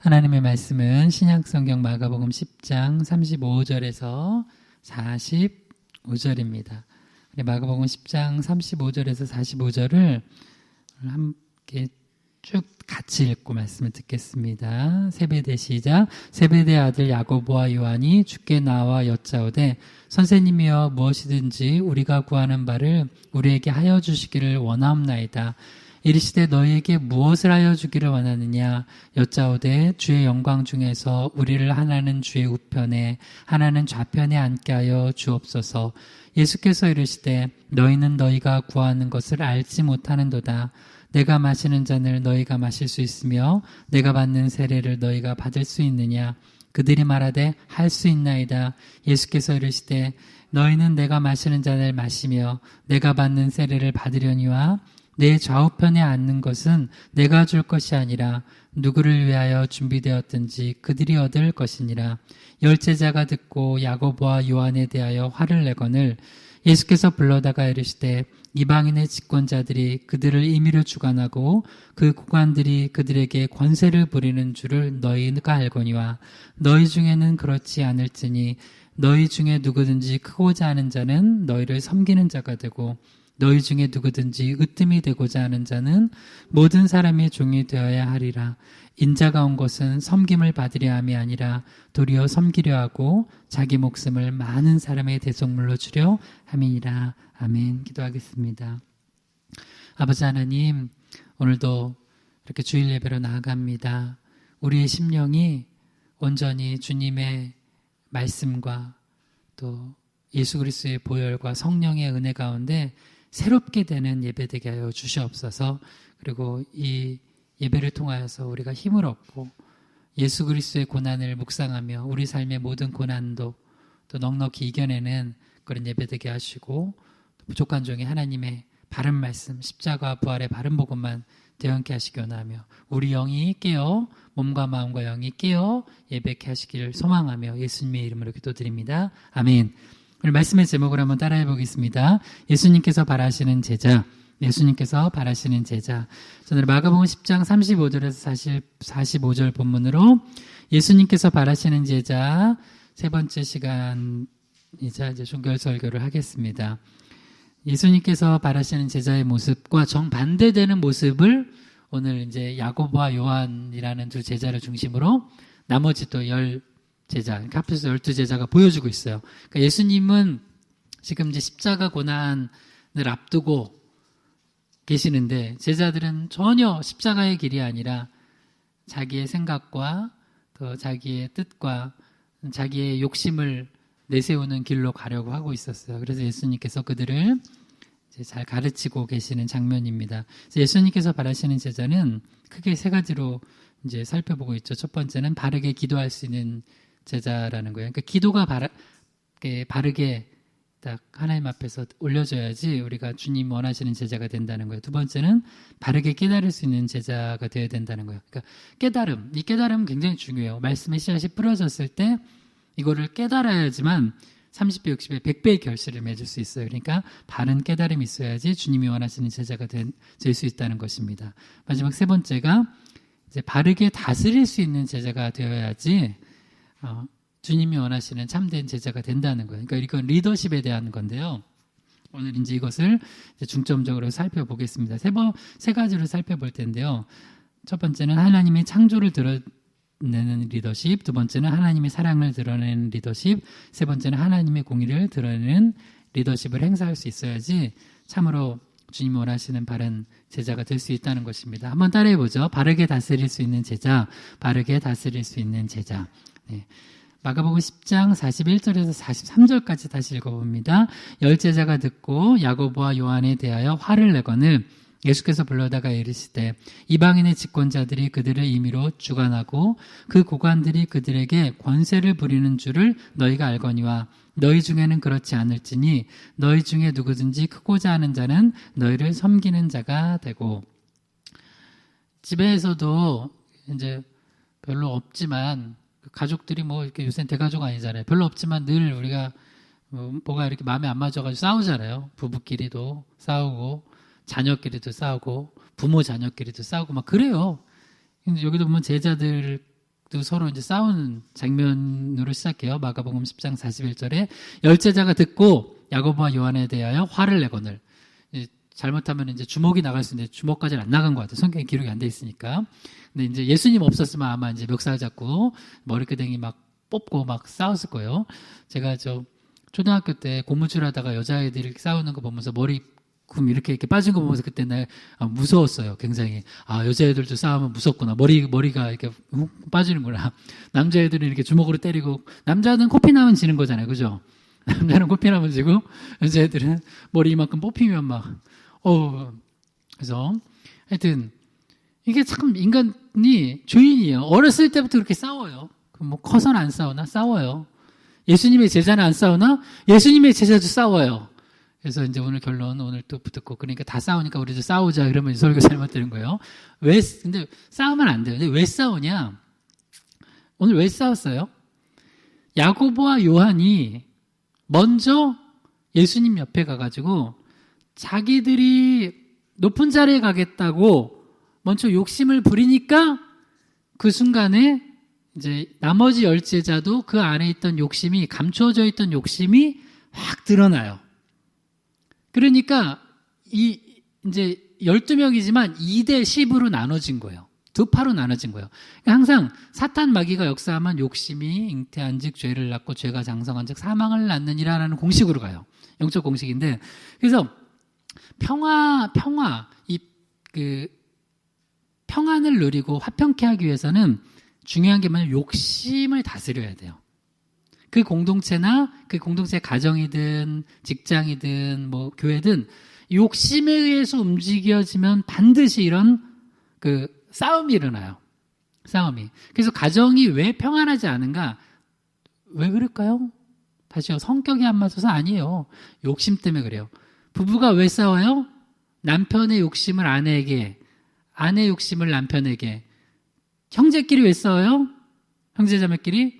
하나님의 말씀은 신약성경 마가복음 10장 35절에서 45절입니다. 마가복음 10장 35절에서 45절을 함께 쭉 같이 읽고 말씀을 듣겠습니다. 세베대 시작. 세베대 아들 야고보와 요한이 주께 나와 여짜오되 선생님이여 무엇이든지 우리가 구하는 바를 우리에게 하여 주시기를 원하옵나이다. 이르시되 너희에게 무엇을 하여 주기를 원하느냐 여짜오되 주의 영광 중에서 우리를 하나는 주의 우편에 하나는 좌편에 앉게 하여 주옵소서. 예수께서 이르시되 너희는 너희가 구하는 것을 알지 못하는도다. 내가 마시는 잔을 너희가 마실 수 있으며 내가 받는 세례를 너희가 받을 수 있느냐. 그들이 말하되 할 수 있나이다. 예수께서 이르시되 너희는 내가 마시는 잔을 마시며 내가 받는 세례를 받으려니와 내 좌우편에 앉는 것은 내가 줄 것이 아니라 누구를 위하여 준비되었든지 그들이 얻을 것이니라. 열제자가 듣고 야고보와 요한에 대하여 화를 내거늘 예수께서 불러다가 이르시되 이방인의 집권자들이 그들을 임의로 주관하고 그 고관들이 그들에게 권세를 부리는 줄을 너희가 알거니와 너희 중에는 그렇지 않을지니 너희 중에 누구든지 크고자 하는 자는 너희를 섬기는 자가 되고 너희 중에 누구든지 으뜸이 되고자 하는 자는 모든 사람의 종이 되어야 하리라. 인자가 온 것은 섬김을 받으려 함이 아니라 도리어 섬기려 하고 자기 목숨을 많은 사람의 대속물로 주려 함이니라. 아멘. 기도하겠습니다. 아버지 하나님, 오늘도 이렇게 주일 예배로 나아갑니다. 우리의 심령이 온전히 주님의 말씀과 또 예수 그리스도의 보혈과 성령의 은혜 가운데 새롭게 되는 예배 되게 하여 주시옵소서. 그리고 이 예배를 통하여서 우리가 힘을 얻고 예수 그리스도의 고난을 묵상하며 우리 삶의 모든 고난도 또 넉넉히 이겨내는 그런 예배 되게 하시고 부족한 종이 하나님의 바른 말씀 십자가와 부활의 바른 복음만 대언케 하시기 원하며 우리 영이 깨어 몸과 마음과 영이 깨어 예배케 하시기를 소망하며 예수님의 이름으로 기도드립니다. 아멘. 오늘 말씀의 제목을 한번 따라해 보겠습니다. 예수님께서 바라시는 제자. 예수님께서 바라시는 제자. 오늘 마가복음 10장 35절에서 45절 본문으로 예수님께서 바라시는 제자 세 번째 시간이자 이제 종결 설교를 하겠습니다. 예수님께서 바라시는 제자의 모습과 정반대되는 모습을 오늘 이제 야고보와 요한이라는 두 제자를 중심으로 나머지 또 제자, 그러니까 합해서 12제자가 보여주고 있어요. 그러니까 예수님은 지금 이제 십자가 고난을 앞두고 계시는데 제자들은 전혀 십자가의 길이 아니라 자기의 생각과 또 자기의 뜻과 자기의 욕심을 내세우는 길로 가려고 하고 있었어요. 그래서 예수님께서 그들을 이제 잘 가르치고 계시는 장면입니다. 그래서 예수님께서 바라시는 제자는 크게 세 가지로 이제 살펴보고 있죠. 첫 번째는 바르게 기도할 수 있는 제자라는 거예요. 그러니까 기도가 바르게 딱 하나님 앞에서 올려져야지 우리가 주님 원하시는 제자가 된다는 거예요. 두 번째는 바르게 깨달을 수 있는 제자가 되어야 된다는 거예요. 그러니까 이 깨달음 굉장히 중요해요. 말씀의 씨앗이 뿌려졌을 때 이거를 깨달아야지만 30배, 60배, 100배의 결실을 맺을 수 있어요. 그러니까 바른 깨달음이 있어야지 주님이 원하시는 제자가 될 수 있다는 것입니다. 마지막 세 번째가 이제 바르게 다스릴 수 있는 제자가 되어야지 주님이 원하시는 참된 제자가 된다는 거예요. 그러니까 이건 리더십에 대한 건데요. 오늘 이제 이것을 이제 중점적으로 살펴보겠습니다. 세 가지로 살펴볼 텐데요. 첫 번째는 하나님의 창조를 드러내는 리더십, 두 번째는 하나님의 사랑을 드러내는 리더십, 세 번째는 하나님의 공의를 드러내는 리더십을 행사할 수 있어야지 참으로 주님이 원하시는 바른 제자가 될 수 있다는 것입니다. 한번 따라해 보죠. 바르게 다스릴 수 있는 제자, 바르게 다스릴 수 있는 제자. 네. 마가복음 10장 41절에서 43절까지 다시 읽어봅니다. 열제자가 듣고 야고보와 요한에 대하여 화를 내거늘 예수께서 불러다가 이르시되 이방인의 집권자들이 그들을 임의로 주관하고 그 고관들이 그들에게 권세를 부리는 줄을 너희가 알거니와 너희 중에는 그렇지 않을지니 너희 중에 누구든지 크고자 하는 자는 너희를 섬기는 자가 되고. 집에서도 이제 별로 없지만 가족들이 뭐 이렇게 요새는 대가족 아니잖아요. 별로 없지만 늘 우리가 뭐가 이렇게 마음에 안 맞아가지고 싸우잖아요. 부부끼리도 싸우고 자녀끼리도 싸우고 부모 자녀끼리도 싸우고 막 그래요. 근데 여기도 보면 제자들 서로 이제 싸우는 장면으로 시작해요. 마가복음 10장 41절에 열제자가 듣고 야고보와 요한에 대하여 화를 내거늘. 잘못하면 이제 주먹이 나갈 수 있는데 주먹까지는 안 나간 것 같아요. 성경에 기록이 안 돼 있으니까. 근데 이제 예수님 없었으면 아마 이제 멱살 잡고 머리끄댕이 막 뽑고 막 싸웠을 거예요. 제가 초등학교 때 고무줄 하다가 여자애들이 싸우는 거 보면서 머리 이렇게 빠진 거 보면서 그때 날 무서웠어요. 굉장히. 여자애들도 싸우면 무섭구나. 머리가 이렇게 빠지는구나. 남자애들은 이렇게 주먹으로 때리고, 남자는 코피 나면 지는 거잖아요. 그죠? 남자는 코피 나면 지고, 여자애들은 머리 이만큼 뽑히면 그래서, 하여튼, 이게 참 인간이 죄인이에요. 어렸을 때부터 그렇게 싸워요. 커서는 안 싸우나? 싸워요. 예수님의 제자는 안 싸우나? 예수님의 제자도 싸워요. 그래서 이제 오늘 결론 오늘 또 붙었고, 그러니까 다 싸우니까 우리도 싸우자. 그러면 설교 잘못되는 거예요. 근데 싸우면 안 돼요. 근데 왜 싸우냐? 오늘 왜 싸웠어요? 야고보와 요한이 먼저 예수님 옆에 가가지고 자기들이 높은 자리에 가겠다고 먼저 욕심을 부리니까 그 순간에 이제 나머지 열제자도 그 안에 있던 욕심이, 감추어져 있던 욕심이 확 드러나요. 그러니까 이제 12명이지만 2대 10으로 나눠진 거예요. 두 파로 나눠진 거예요. 그러니까 항상 사탄 마귀가 역사하면 욕심이 잉태한즉 죄를 낳고 죄가 장성한즉 사망을 낳느니라라는 공식으로 가요. 영적 공식인데, 그래서 평안을 누리고 화평케 하기 위해서는 중요한 게 뭐냐면 욕심을 다스려야 돼요. 그 공동체나 그 공동체 가정이든 직장이든 교회든 욕심에 의해서 움직여지면 반드시 이런 싸움이 일어나요. 싸움이. 그래서 가정이 왜 평안하지 않은가? 왜 그럴까요? 다시요. 성격이 안 맞아서 아니에요. 욕심 때문에 그래요. 부부가 왜 싸워요? 남편의 욕심을 아내에게, 아내 욕심을 남편에게. 형제끼리 왜 싸워요? 형제자매끼리?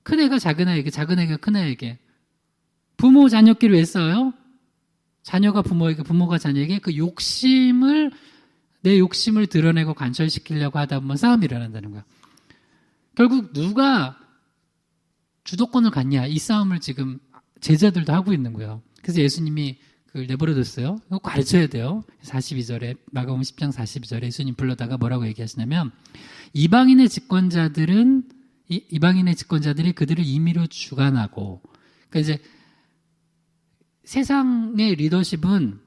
큰애가 작은애에게, 작은애가 큰애에게. 부모 자녀끼리 왜 싸워요? 자녀가 부모에게, 부모가 자녀에게. 내 욕심을 드러내고 관철시키려고 하다 보면 싸움이 일어난다는 거야. 결국 누가 주도권을 갖냐, 이 싸움을 지금 제자들도 하고 있는 거예요. 그래서 예수님이 그걸 내버려뒀어요. 이거 가르쳐야 돼요. 42절에, 마가복음 10장 42절에 예수님 불러다가 뭐라고 얘기하시냐면, 이방인의 집권자들이 그들을 임의로 주관하고, 그러니까 이제 세상의 리더십은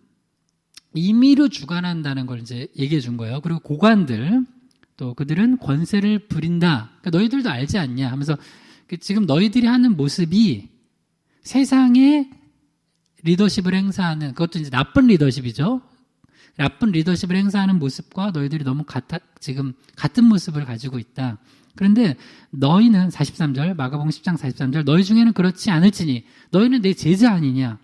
임의로 주관한다는 걸 이제 얘기해 준 거예요. 그리고 고관들, 또 그들은 권세를 부린다. 그러니까 너희들도 알지 않냐 하면서, 지금 너희들이 하는 모습이 세상에 리더십을 행사하는, 그것도 이제 나쁜 리더십이죠. 나쁜 리더십을 행사하는 모습과 너희들이 너무 지금 같은 모습을 가지고 있다. 그런데 너희는 43절, 마가복음 10장 43절, 너희 중에는 그렇지 않을지니 너희는 내 제자 아니냐.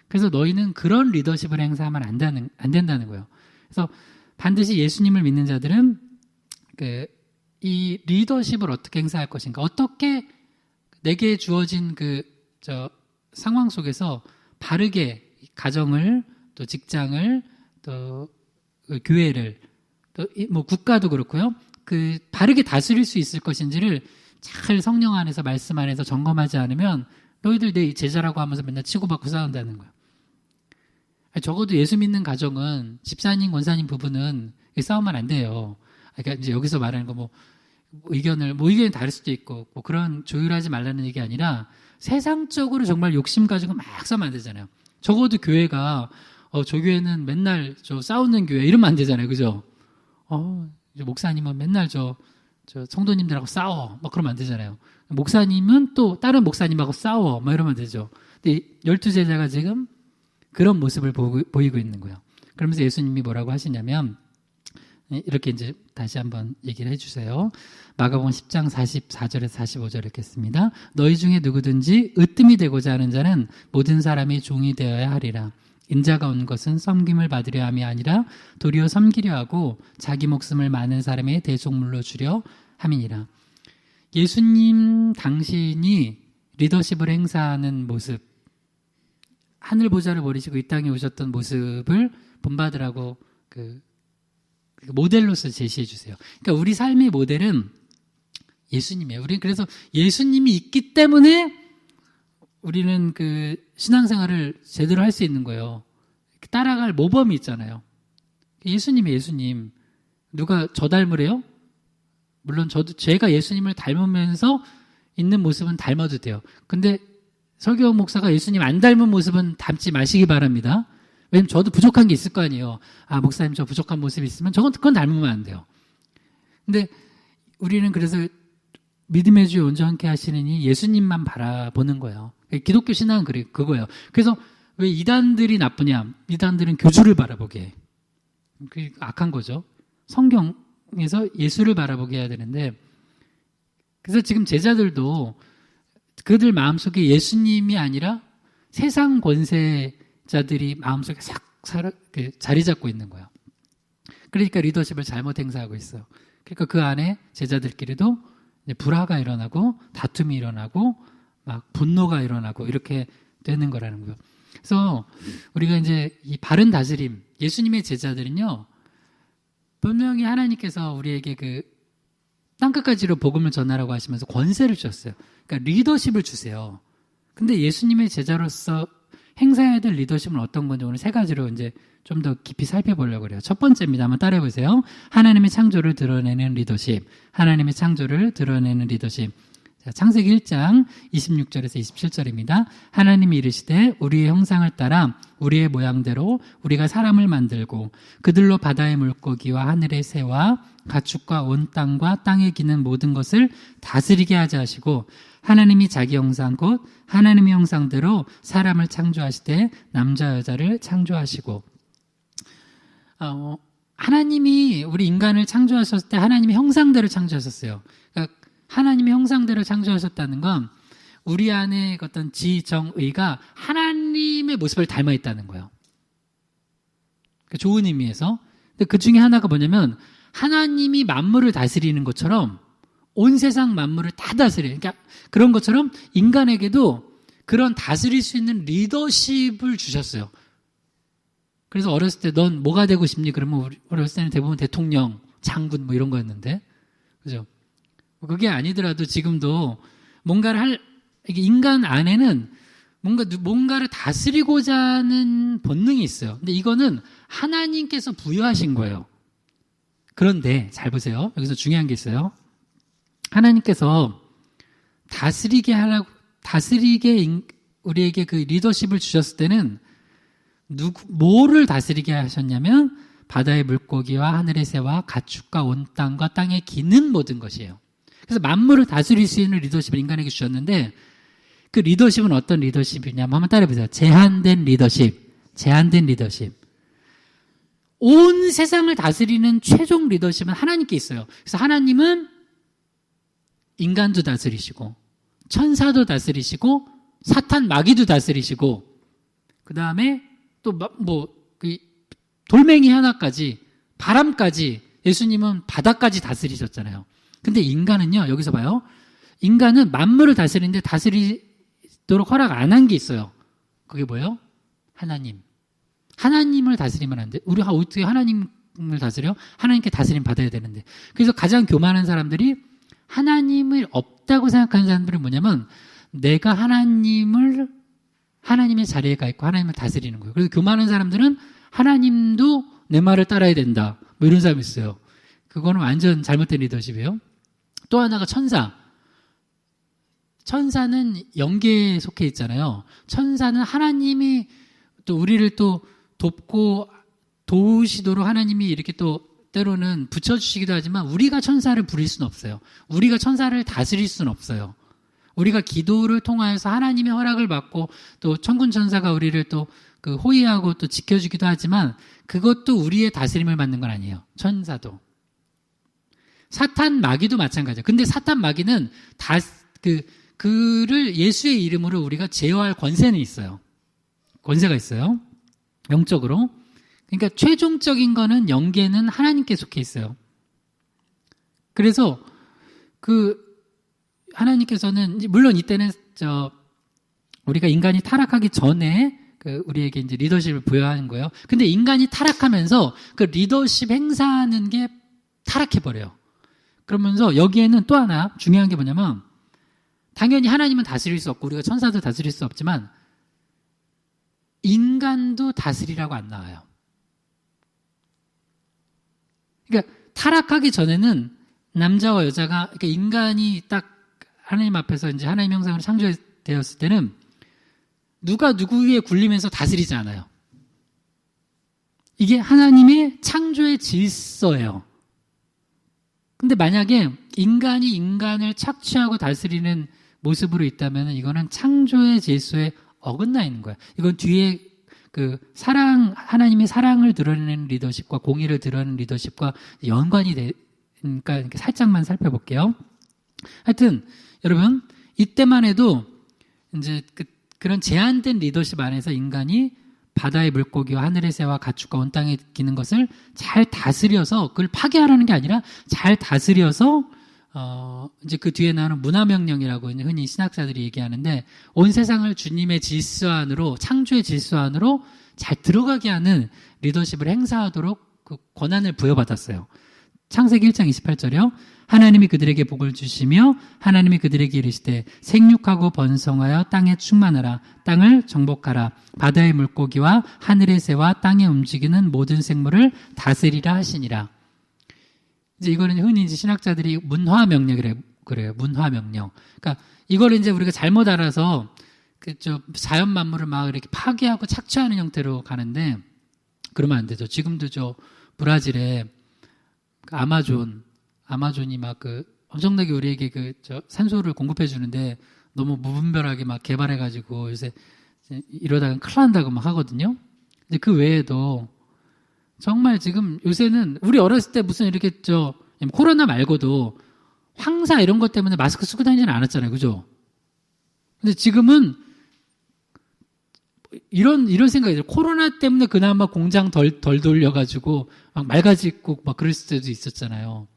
그래서 너희는 그런 리더십을 행사하면 안 된다는 거예요. 그래서 반드시 예수님을 믿는 자들은 이 리더십을 어떻게 행사할 것인가, 어떻게 내게 주어진 상황 속에서 바르게 가정을, 또 직장을, 또 교회를, 또 국가도 그렇고요. 바르게 다스릴 수 있을 것인지를 잘 성령 안에서, 말씀 안에서 점검하지 않으면 너희들 내 제자라고 하면서 맨날 치고받고 싸운다는 거예요. 적어도 예수 믿는 가정은, 집사님, 권사님 부부는 싸우면 안 돼요. 그러니까 이제 여기서 말하는 거 의견이 다를 수도 있고, 그런 조율하지 말라는 얘기 아니라 세상적으로 정말 욕심 가지고 막 싸우면 안 되잖아요. 적어도 교회가, 저 교회는 맨날 싸우는 교회, 이러면 안 되잖아요. 그죠? 목사님은 맨날 성도님들하고 싸워. 그러면 안 되잖아요. 목사님은 또 다른 목사님하고 싸워. 이러면 안 되죠. 근데 12제자가 지금 그런 모습을 보이고 있는 거예요. 그러면서 예수님이 뭐라고 하시냐면, 이렇게 이제 다시 한번 얘기를 해주세요. 마가복음 10장 44절에서 45절 읽겠습니다. 너희 중에 누구든지 으뜸이 되고자 하는 자는 모든 사람이 종이 되어야 하리라. 인자가 온 것은 섬김을 받으려 함이 아니라 도리어 섬기려 하고 자기 목숨을 많은 사람의 대속물로 주려 함이니라. 예수님 당신이 리더십을 행사하는 모습, 하늘 보좌를 버리시고 이 땅에 오셨던 모습을 본받으라고 모델로서 제시해 주세요. 그러니까 우리 삶의 모델은 예수님이에요. 우리는 그래서 예수님이 있기 때문에 우리는 그 신앙생활을 제대로 할 수 있는 거예요. 따라갈 모범이 있잖아요. 예수님이 예수님. 누가 저 닮으래요? 물론 제가 예수님을 닮으면서 있는 모습은 닮아도 돼요. 근데 설교 목사가 예수님 안 닮은 모습은 닮지 마시기 바랍니다. 왜냐면 저도 부족한 게 있을 거 아니에요. 아, 목사님 저 부족한 모습이 있으면 그건 닮으면 안 돼요. 근데 우리는 그래서 믿음의 주 온전케 하시느니 예수님만 바라보는 거예요. 기독교 신앙은 그거예요. 그래서 왜 이단들이 나쁘냐? 이단들은 교주를 바라보게 해. 그게 악한 거죠. 성경에서 예수를 바라보게 해야 되는데, 그래서 지금 제자들도 그들 마음속에 예수님이 아니라 세상 권세자들이 마음속에 자리 잡고 있는 거예요. 그러니까 리더십을 잘못 행사하고 있어요. 그러니까 그 안에 제자들끼리도 이제 불화가 일어나고 다툼이 일어나고 막 분노가 일어나고 이렇게 되는 거라는 거예요. 그래서 우리가 이제 이 바른 다스림, 예수님의 제자들은요, 분명히 하나님께서 우리에게 그 땅끝까지로 복음을 전하라고 하시면서 권세를 주셨어요. 그러니까 리더십을 주세요. 근데 예수님의 제자로서 행사해야 될 리더십은 어떤 건지 오늘 세 가지로 이제 좀 더 깊이 살펴보려고 그래요. 첫 번째입니다. 한번 따라해 보세요. 하나님의 창조를 드러내는 리더십. 하나님의 창조를 드러내는 리더십. 자, 창세기 1장 26절에서 27절입니다. 하나님이 이르시되 우리의 형상을 따라 우리의 모양대로 우리가 사람을 만들고 그들로 바다의 물고기와 하늘의 새와 가축과 온 땅과 땅에 기는 모든 것을 다스리게 하자 하시고, 하나님이 자기 형상 곧 하나님의 형상대로 사람을 창조하시되 남자 여자를 창조하시고, 하나님이 우리 인간을 창조하셨을 때 하나님의 형상대로 창조하셨어요. 그러니까 하나님의 형상대로 창조하셨다는 건 우리 안에 어떤 지정의가 하나님의 모습을 닮아 있다는 거예요. 그러니까 좋은 의미에서. 근데 그 중에 하나가 뭐냐면 하나님이 만물을 다스리는 것처럼 온 세상 만물을 다 다스려요. 그러니까 그런 것처럼 인간에게도 그런 다스릴 수 있는 리더십을 주셨어요. 그래서 어렸을 때 넌 뭐가 되고 싶니? 그러면 우리 어렸을 때는 대부분 대통령, 장군 뭐 이런 거였는데, 그죠? 그게 아니더라도 지금도 뭔가를 이게 인간 안에는 뭔가를 다스리고자 하는 본능이 있어요. 근데 이거는 하나님께서 부여하신 거예요. 그런데 잘 보세요. 여기서 중요한 게 있어요. 하나님께서 다스리게 우리에게 그 리더십을 주셨을 때는 뭐를 다스리게 하셨냐면 바다의 물고기와 하늘의 새와 가축과 온 땅과 땅에 기는 모든 것이에요. 그래서 만물을 다스릴 수 있는 리더십을 인간에게 주셨는데, 그 리더십은 어떤 리더십이냐면 한번 따라해보세요. 제한된 리더십. 온 세상을 다스리는 최종 리더십은 하나님께 있어요. 그래서 하나님은 인간도 다스리시고 천사도 다스리시고 사탄 마귀도 다스리시고, 그 다음에 또 돌멩이 하나까지, 바람까지, 예수님은 바다까지 다스리셨잖아요. 근데 인간은요, 여기서 봐요. 인간은 만물을 다스리는데 다스리도록 허락 안 한 게 있어요. 그게 뭐예요? 하나님을 다스리면 안 돼. 우리가 어떻게 하나님을 다스려? 하나님께 다스림 받아야 되는데. 그래서 가장 교만한 사람들이, 하나님을 없다고 생각하는 사람들은 뭐냐면 내가 하나님의 자리에 가 있고 하나님을 다스리는 거예요. 그래서 교만한 사람들은 하나님도 내 말을 따라야 된다, 뭐 이런 사람이 있어요. 그거는 완전 잘못된 리더십이에요. 또 하나가 천사는 영계에 속해 있잖아요. 천사는 하나님이 또 우리를 또 돕고 도우시도록 하나님이 이렇게 또 때로는 붙여주시기도 하지만 우리가 천사를 부릴 수는 없어요. 우리가 천사를 다스릴 수는 없어요. 우리가 기도를 통하여서 하나님의 허락을 받고 또 천군 천사가 우리를 또 그 호위하고 또 지켜주기도 하지만 그것도 우리의 다스림을 받는 건 아니에요. 천사도. 사탄 마귀도 마찬가지예요. 근데 사탄 마귀는 그를 예수의 이름으로 우리가 제어할 권세는 있어요. 권세가 있어요. 영적으로. 그러니까 최종적인 거는 영계는 하나님께 속해 있어요. 그래서 하나님께서는 물론 이때는 우리가 인간이 타락하기 전에 우리에게 이제 리더십을 부여하는 거예요. 근데 인간이 타락하면서 그 리더십 행사하는 게 타락해 버려요. 그러면서 여기에는 또 하나 중요한 게 뭐냐면 당연히 하나님은 다스릴 수 없고 우리가 천사도 다스릴 수 없지만 인간도 다스리라고 안 나와요. 그러니까 타락하기 전에는 남자와 여자가, 그러니까 인간이 딱 하나님 앞에서 이제 하나님 형상으로 창조되었을 때는 누가 누구에 굴리면서 다스리지 않아요. 이게 하나님의 창조의 질서예요. 근데 만약에 인간이 인간을 착취하고 다스리는 모습으로 있다면 이거는 창조의 질서에 어긋나 있는 거야. 이건 뒤에 그 하나님의 사랑을 드러내는 리더십과 공의를 드러내는 리더십과 연관이 되니까 살짝만 살펴볼게요. 하여튼, 여러분, 이때만 해도 이제 그런 제한된 리더십 안에서 인간이 바다의 물고기와 하늘의 새와 가축과 온 땅에 기는 것을 잘 다스려서 그걸 파괴하라는 게 아니라 잘 다스려서 이제 그 뒤에 나오는 문화명령이라고 흔히 신학자들이 얘기하는데 온 세상을 주님의 질서 안으로 창조의 질서 안으로 잘 들어가게 하는 리더십을 행사하도록 그 권한을 부여받았어요. 창세기 1장 28절이요. 하나님이 그들에게 복을 주시며 하나님이 그들에게 이르시되 생육하고 번성하여 땅에 충만하라. 땅을 정복하라. 바다의 물고기와 하늘의 새와 땅에 움직이는 모든 생물을 다스리라 하시니라. 이제 이거는 흔히 이제 신학자들이 문화명령이래요. 그래요. 문화명령. 그러니까 이걸 이제 우리가 잘못 알아서 자연 만물을 막 이렇게 파괴하고 착취하는 형태로 가는데 그러면 안 되죠. 지금도 브라질에 아마존이 막 엄청나게 우리에게 산소를 공급해 주는데 너무 무분별하게 막 개발해가지고 요새 이러다가 큰일 난다고 막 하거든요. 근데 그 외에도 정말 지금 요새는 우리 어렸을 때 무슨 이렇게 코로나 말고도 황사 이런 것 때문에 마스크 쓰고 다니지는 않았잖아요. 그죠? 근데 지금은 이런 생각이 들어요. 코로나 때문에 그나마 공장 덜 돌려가지고 막 맑아지고 막 그럴 때도 있었잖아요.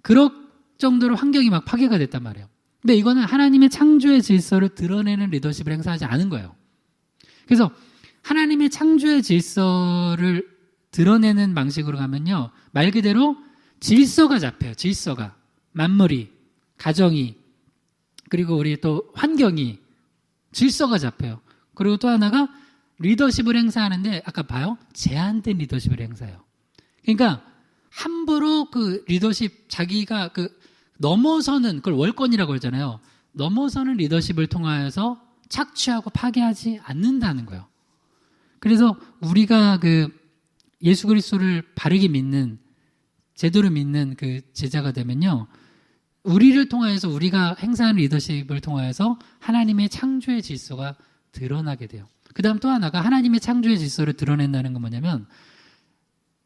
그럴 정도로 환경이 막 파괴가 됐단 말이에요. 근데 이거는 하나님의 창조의 질서를 드러내는 리더십을 행사하지 않은 거예요. 그래서 하나님의 창조의 질서를 드러내는 방식으로 가면요. 말 그대로 질서가 잡혀요. 질서가. 만물이, 가정이, 그리고 우리 또 환경이 질서가 잡혀요. 그리고 또 하나가 리더십을 행사하는데 아까 봐요. 제한된 리더십을 행사해요. 그러니까 함부로 그 리더십 자기가 넘어서는 그걸 월권이라고 하잖아요. 넘어서는 리더십을 통하여서 착취하고 파괴하지 않는다는 거예요. 그래서 우리가 예수 그리스도를 바르게 믿는 제대로 믿는 그 제자가 되면요. 우리를 통하여서 우리가 행사하는 리더십을 통하여서 하나님의 창조의 질서가 드러나게 돼요. 그 다음 또 하나가 하나님의 창조의 질서를 드러낸다는 건 뭐냐면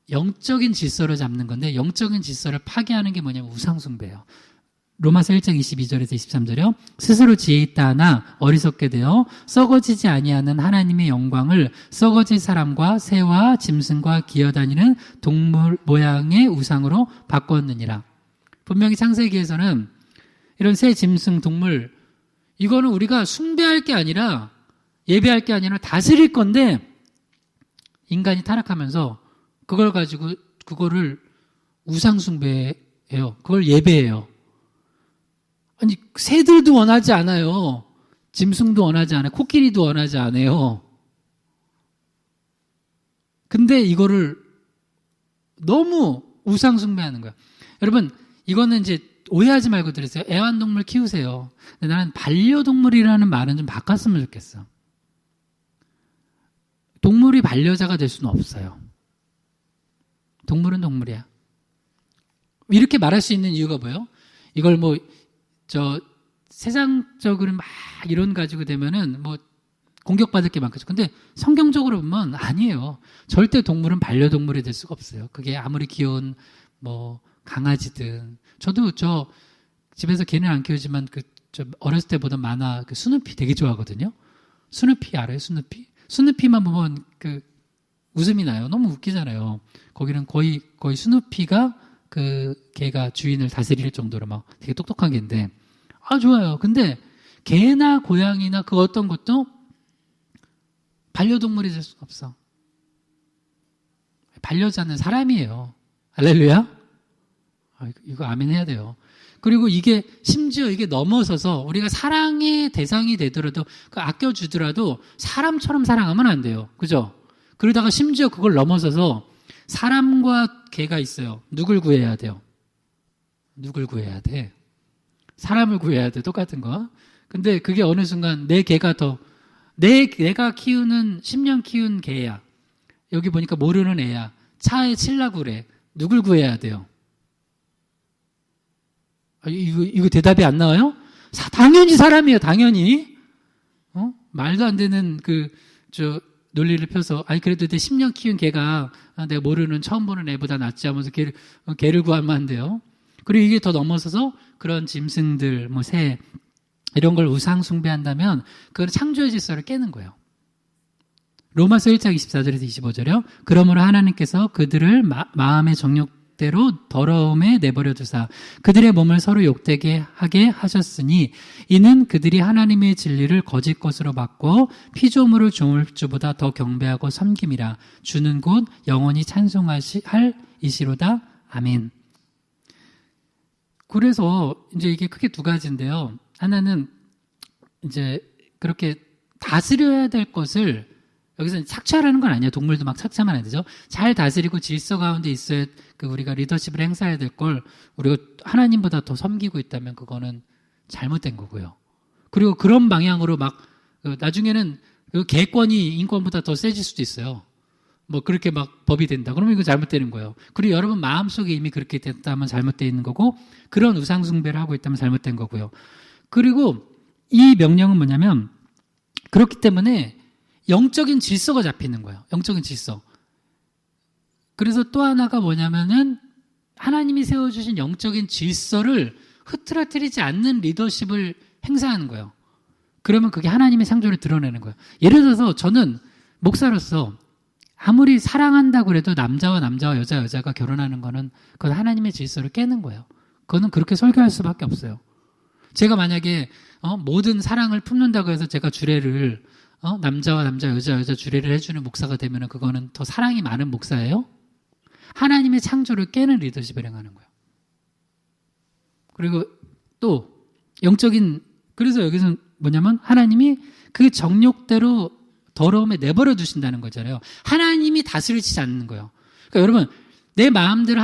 영적인 질서를 잡는 건데 영적인 질서를 파괴하는 게 뭐냐면 우상숭배예요. 로마서 1장 22절에서 23절이요. 스스로 지혜 있다 하나 어리석게 되어 썩어지지 아니하는 하나님의 영광을 썩어질 사람과 새와 짐승과 기어다니는 동물 모양의 우상으로 바꿨느니라. 분명히 창세기에서는 이런 새, 짐승, 동물 이거는 우리가 숭배할 게 아니라 예배할 게 아니라 다스릴 건데 인간이 타락하면서 그걸 가지고 그거를 우상숭배해요. 그걸 예배해요. 아니 새들도 원하지 않아요. 짐승도 원하지 않아요. 코끼리도 원하지 않아요. 근데 이거를 너무 우상숭배하는 거야. 여러분 이거는 이제 오해하지 말고 들으세요. 애완동물 키우세요. 근데 나는 반려동물이라는 말은 좀 바꿨으면 좋겠어. 동물이 반려자가 될 수는 없어요. 동물은 동물이야. 이렇게 말할 수 있는 이유가 뭐예요? 이걸 세상적으로 막 이론 가지고 되면은 공격받을 게 많겠죠. 근데 성경적으로 보면 아니에요. 절대 동물은 반려동물이 될 수가 없어요. 그게 아무리 귀여운 강아지든. 저도 집에서 개는 안 키우지만 어렸을 때 보던 만화 스누피 되게 좋아하거든요. 스누피 알아요? 스누피만 보면 웃음이 나요. 너무 웃기잖아요. 거기는 거의 스누피가 개가 주인을 다스릴 정도로 막 되게 똑똑한 개인데 좋아요. 근데 개나 고양이나 그 어떤 것도 반려동물이 될 수는 없어. 반려자는 사람이에요. 할렐루야. 이거 아멘 해야 돼요. 그리고 이게 심지어 이게 넘어서서 우리가 사랑의 대상이 되더라도 아껴주더라도 사람처럼 사랑하면 안 돼요. 그죠? 그러다가 심지어 그걸 넘어서서 사람과 개가 있어요. 누굴 구해야 돼요? 누굴 구해야 돼? 사람을 구해야 돼. 똑같은 거. 근데 그게 어느 순간 내 개가 내가 키우는 10년 키운 개야. 여기 보니까 모르는 애야. 차에 치려고 그래. 누굴 구해야 돼요? 이거 대답이 안 나와요? 당연히 사람이에요, 당연히. 말도 안 되는 논리를 펴서, 그래도 내 10년 키운 개가 내가 모르는 처음 보는 애보다 낫지 하면서 개를 구하면 안 돼요. 그리고 이게 더 넘어서서 그런 짐승들, 새, 이런 걸 우상 숭배한다면 그건 창조의 질서를 깨는 거예요. 로마서 1장 24절에서 25절이요. 그러므로 하나님께서 그들을 마음의 정욕대로 더러움에 내버려 두사 그들의 몸을 서로 욕되게 하게 하셨으니 이는 그들이 하나님의 진리를 거짓 것으로 바꿔 피조물을 주물 주보다 더 경배하고 섬김이라. 주는 곧 영원히 찬송할 이시로다. 아멘. 그래서 이제 이게 크게 두 가지인데요. 하나는 이제 그렇게 다스려야 될 것을 여기서 착취하라는 건 아니에요. 동물도 막 착취하면 안 되죠. 잘 다스리고 질서 가운데 있어야 우리가 리더십을 행사해야 될 걸 우리가 하나님보다 더 섬기고 있다면 그거는 잘못된 거고요. 그리고 그런 방향으로 나중에는 개권이 인권보다 더 세질 수도 있어요. 그렇게 법이 된다. 그러면 이거 잘못되는 거예요. 그리고 여러분 마음속에 이미 그렇게 됐다면 잘못되어 있는 거고 그런 우상숭배를 하고 있다면 잘못된 거고요. 그리고 이 명령은 뭐냐면 그렇기 때문에 영적인 질서가 잡히는 거예요. 영적인 질서. 그래서 또 하나가 뭐냐면은 하나님이 세워주신 영적인 질서를 흐트러뜨리지 않는 리더십을 행사하는 거예요. 그러면 그게 하나님의 창조를 드러내는 거예요. 예를 들어서 저는 목사로서 아무리 사랑한다고 해도 남자와 여자가 결혼하는 거는 그건 하나님의 질서를 깨는 거예요. 그거는 그렇게 설교할 수밖에 없어요. 제가 만약에 모든 사랑을 품는다고 해서 제가 주례를 남자와 여자 주례를 해주는 목사가 되면 그거는 더 사랑이 많은 목사예요? 하나님의 창조를 깨는 리더십을 행하는 거예요. 그리고 또 그래서 여기서 뭐냐면 하나님이 그 정욕대로 더러움에 내버려 두신다는 거잖아요. 하나님이 다스리지 않는 거예요. 그러니까 여러분 내 마음대로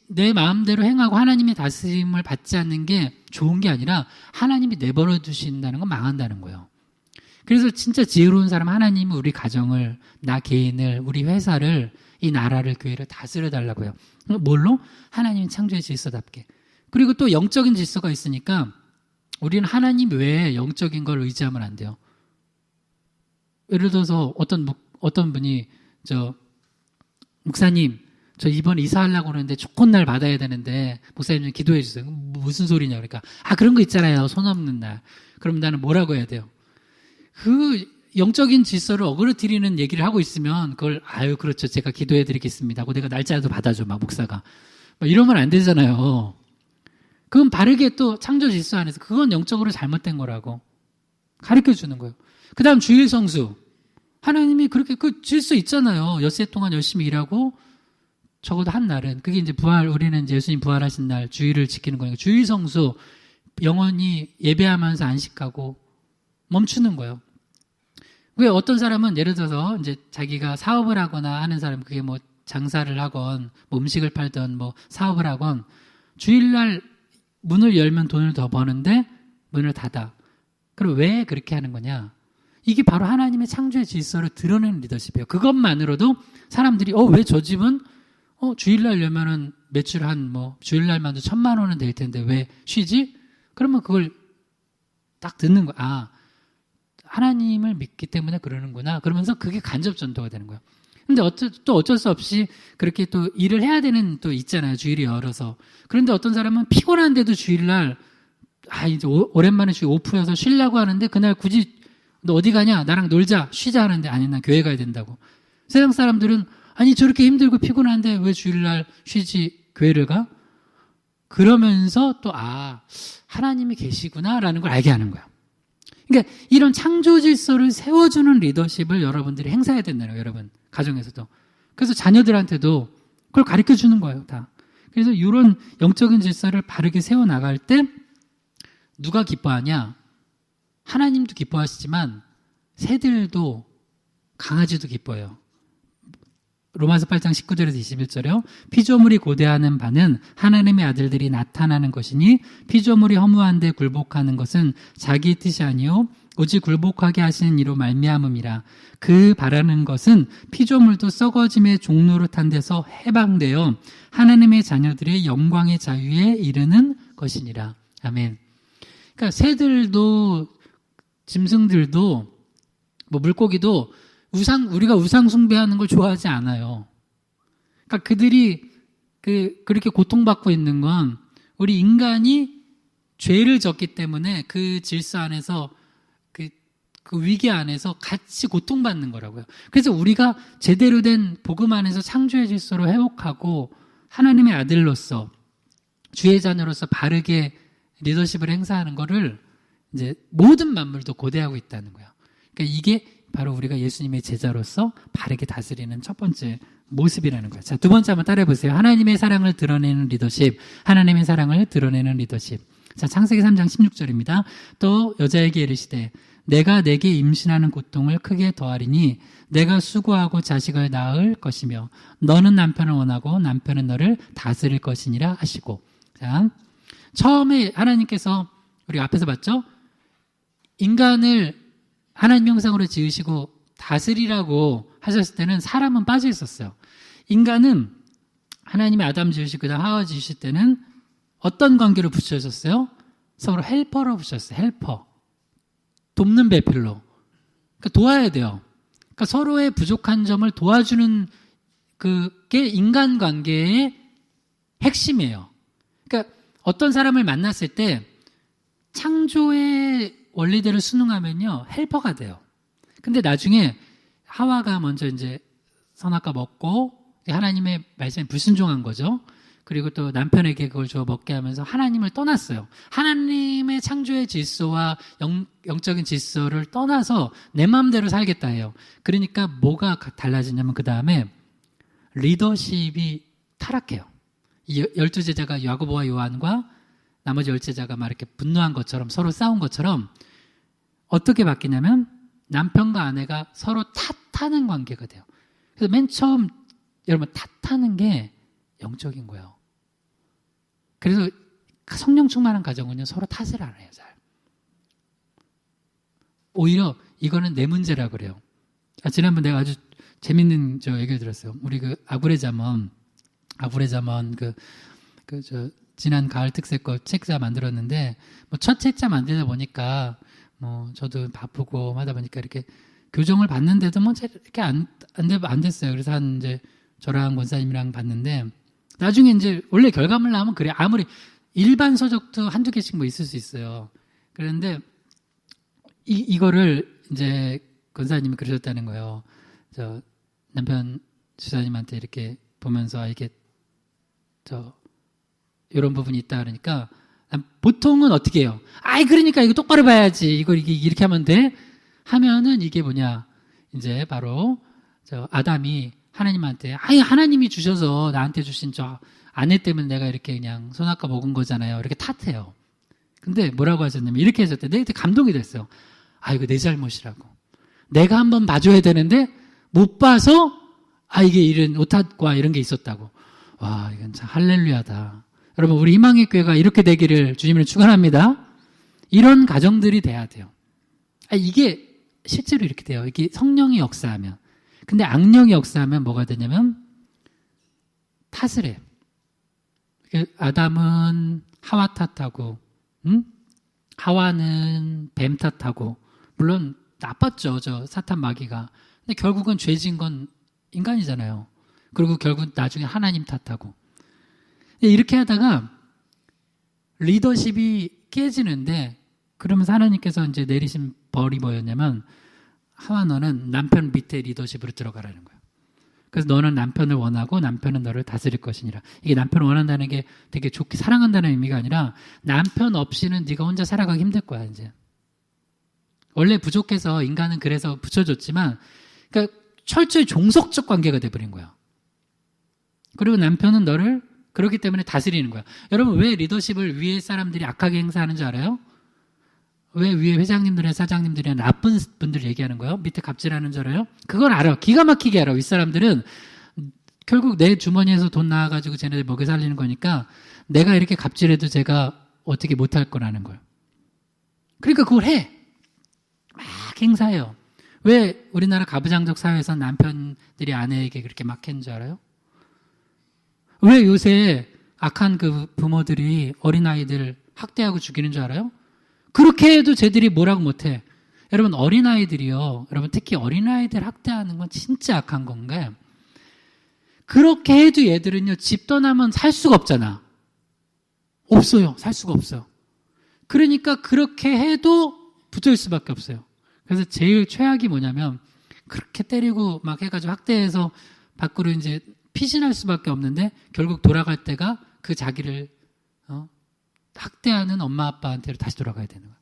내 마음대로 행하고 하나님의 다스림을 받지 않는 게 좋은 게 아니라 하나님이 내버려 두신다는 건 망한다는 거예요. 그래서 진짜 지혜로운 사람 하나님은 우리 가정을, 나 개인을, 우리 회사를, 이 나라를, 교회를 다스려 달라고 해요. 뭘로? 하나님의 창조의 질서답게. 그리고 또 영적인 질서가 있으니까 우리는 하나님 외에 영적인 걸 의지하면 안 돼요. 예를 들어서 어떤 분이 목사님 저 이번 이사하려고 그러는데 좋은 날 받아야 되는데 목사님 좀 기도해 주세요. 무슨 소리냐 그러니까 그런 거 있잖아요. 손 없는 날. 그럼 나는 뭐라고 해야 돼요? 그 영적인 질서를 어그러뜨리는 얘기를 하고 있으면 그걸 그렇죠. 제가 기도해 드리겠습니다 하고 내가 날짜도 받아줘 목사가. 이러면 안 되잖아요. 그건 바르게 또 창조 질서 안에서 그건 영적으로 잘못된 거라고 가르쳐 주는 거예요. 그 다음 주일 성수. 하나님이 그렇게 그 질서 있잖아요. 엿새 동안 열심히 일하고 적어도 한 날은 그게 이제 우리는 이제 예수님 부활하신 날 주일을 지키는 거니까 주일 성수 영원히 예배하면서 안식하고 멈추는 거예요. 왜 어떤 사람은 예를 들어서 이제 자기가 사업을 하거나 하는 사람 그게 장사를 하건 음식을 팔던 사업을 하건 주일날 문을 열면 돈을 더 버는데 문을 닫아. 그럼 왜 그렇게 하는 거냐? 이게 바로 하나님의 창조의 질서를 드러내는 리더십이에요. 그것만으로도 사람들이 왜 저 집은 주일날 열면은 매출 주일날만도 1,000만 원은 될 텐데 왜 쉬지? 그러면 그걸 딱 듣는 거야. 하나님을 믿기 때문에 그러는구나. 그러면서 그게 간접 전도가 되는 거예요. 근데 또 어쩔 수 없이 그렇게 또 일을 해야 되는 또 있잖아요. 주일이 열어서. 그런데 어떤 사람은 피곤한데도 주일날 이제 오랜만에 주일 오프여서 쉬려고 하는데 그날 굳이 너 어디 가냐? 나랑 놀자, 쉬자 하는데 아니 난 교회 가야 된다고. 세상 사람들은 저렇게 힘들고 피곤한데 왜 주일날 쉬지 교회를 가? 그러면서 또 하나님이 계시구나라는 걸 알게 하는 거야. 그러니까 이런 창조 질서를 세워주는 리더십을 여러분들이 행사해야 된다는 거예요. 여러분 가정에서도. 그래서 자녀들한테도 그걸 가르쳐 주는 거예요. 다. 그래서 이런 영적인 질서를 바르게 세워나갈 때 누가 기뻐하냐? 하나님도 기뻐하시지만 새들도 강아지도 기뻐해요. 로마서 8장 19절에서 21절에요. 피조물이 고대하는 바는 하나님의 아들들이 나타나는 것이니 피조물이 허무한 데 굴복하는 것은 자기 뜻이 아니요 오직 굴복하게 하시는 이로 말미암음이라. 그 바라는 것은 피조물도 썩어짐의 종노릇한 데서 해방되어 하나님의 자녀들의 영광의 자유에 이르는 것이니라. 아멘. 그러니까 새들도 짐승들도 뭐 물고기도 우리가 우상 숭배하는 걸 좋아하지 않아요. 그러니까 그들이 그렇게 고통받고 있는 건 우리 인간이 죄를 졌기 때문에 그 질서 안에서 그 위기 안에서 같이 고통받는 거라고요. 그래서 우리가 제대로 된 복음 안에서 창조의 질서로 회복하고 하나님의 아들로서 주의 자녀로서 바르게 리더십을 행사하는 거를 이제 모든 만물도 고대하고 있다는 거예요. 그러니까 이게 바로 우리가 예수님의 제자로서 바르게 다스리는 첫 번째 모습이라는 거예요. 자, 두 번째 한번 따라해 보세요. 하나님의 사랑을 드러내는 리더십, 하나님의 사랑을 드러내는 리더십. 자, 창세기 3장 16절입니다. 또 여자에게 이르시되 내가 내게 임신하는 고통을 크게 더하리니 내가 수고하고 자식을 낳을 것이며 너는 남편을 원하고 남편은 너를 다스릴 것이니라 하시고. 자, 처음에 하나님께서 우리 앞에서 봤죠? 인간을 하나님 형상으로 지으시고 다스리라고 하셨을 때는 사람은 빠져 있었어요. 인간은 하나님이 아담 지으시고 그다음 하와 지으실 때는 어떤 관계로 붙여졌어요? 서로 헬퍼로 붙였어요. 헬퍼. 돕는 배필로. 그러니까 도와야 돼요. 그러니까 서로의 부족한 점을 도와주는 그게 인간관계의 핵심이에요. 그러니까 어떤 사람을 만났을 때 창조의 원리대로 순응하면요 헬퍼가 돼요. 근데 나중에 하와가 먼저 이제 선악과 먹고 하나님의 말씀에 불순종한 거죠. 그리고 또 남편에게 그걸 주어 먹게 하면서 하나님을 떠났어요. 하나님의 창조의 질서와 영적인 질서를 떠나서 내 마음대로 살겠다 해요. 그러니까 뭐가 달라지냐면 그 다음에 리더십이 타락해요. 이 12제자가 야고보와 요한과 나머지 10제자가 막 이렇게 분노한 것처럼 서로 싸운 것처럼 어떻게 바뀌냐면 남편과 아내가 서로 탓하는 관계가 돼요. 그래서 맨 처음 여러분 탓하는 게 영적인 거예요. 그래서 성령 충만한 가정은요 서로 탓을 안 해요. 잘. 오히려 이거는 내 문제라 그래요. 지난번 내가 아주 재밌는 얘기를 들었어요. 우리 그 아구레 잠언 지난 가을 특색 거 책자 만들었는데 뭐 첫 책자 만들다 보니까 뭐 저도 바쁘고 하다 보니까 이렇게 교정을 받는데도 뭐 이렇게 안 됐어요. 그래서 한 이제 저랑 권사님이랑 봤는데 나중에 이제 원래 결과물 나오면 그래. 아무리 일반 서적도 한두 개씩 뭐 있을 수 있어요. 그런데 이거를 이제 권사님이 그러셨다는 거예요. 저 남편 주사님한테 이렇게 보면서 이게 이런 부분이 있다 그러니까 보통은 어떻게 해요? 그러니까 이거 똑바로 봐야지. 이거 이렇게 하면 돼. 하면은 이게 뭐냐? 이제 바로 아담이 하나님한테 하나님이 주셔서 나한테 주신 저 아내 때문에 내가 이렇게 그냥 선악과 먹은 거잖아요. 이렇게 탓해요. 근데 뭐라고 하셨냐면 이렇게 하셨대. 내가 그때 감동이 됐어요. 이거 내 잘못이라고. 내가 한번 봐줘야 되는데 못 봐서 이게 이런 오탓과 이런 게 있었다고. 와, 이건 참 할렐루야다. 여러분, 우리 희망의 교회가 이렇게 되기를 주님을 축원합니다. 이런 가정들이 돼야 돼요. 이게 실제로 이렇게 돼요. 이게 성령이 역사하면. 근데 악령이 역사하면 뭐가 되냐면 탓을 해요. 아담은 하와 탓하고, 하와는 뱀 탓하고, 물론 나빴죠, 사탄 마귀가. 근데 결국은 죄진 건 인간이잖아요. 그리고 결국 나중에 하나님 탓하고. 이렇게 하다가 리더십이 깨지는데 그러면서 하나님께서 이제 내리신 벌이 뭐였냐면 하와 너는 남편 밑에 리더십으로 들어가라는 거예요. 그래서 너는 남편을 원하고 남편은 너를 다스릴 것이니라. 이게 남편을 원한다는 게 되게 좋게 사랑한다는 의미가 아니라 남편 없이는 네가 혼자 살아가기 힘들 거야 이제. 원래 부족해서 인간은 그래서 붙여줬지만 그러니까 철저히 종속적 관계가 돼버린 거야. 그리고 남편은 너를 그렇기 때문에 다스리는 거야. 여러분, 왜 리더십을 위에 사람들이 악하게 행사하는 줄 알아요? 왜 위에 회장님들이나 사장님들이나 나쁜 분들 얘기하는 거예요? 밑에 갑질하는 줄 알아요? 그걸 알아. 기가 막히게 알아. 윗사람들은 결국 내 주머니에서 돈 나와가지고 쟤네들 먹여 살리는 거니까 내가 이렇게 갑질해도 제가 어떻게 못할 거라는 거예요. 그러니까 그걸 해. 막 행사해요. 왜 우리나라 가부장적 사회에서 남편들이 아내에게 그렇게 막 했는 줄 알아요? 왜 요새 악한 그 부모들이 어린아이들 학대하고 죽이는 줄 알아요? 그렇게 해도 쟤들이 뭐라고 못해. 여러분, 어린아이들이요. 여러분, 특히 어린아이들 학대하는 건 진짜 악한 건데, 그렇게 해도 얘들은요, 집 떠나면 살 수가 없잖아. 없어요. 살 수가 없어요. 그러니까 그렇게 해도 붙을 수밖에 없어요. 그래서 제일 최악이 뭐냐면, 그렇게 때리고 막 해가지고 학대해서 밖으로 이제 피신할 수밖에 없는데, 결국 돌아갈 때가 그 자기를, 학대하는 엄마 아빠한테로 다시 돌아가야 되는 거예요.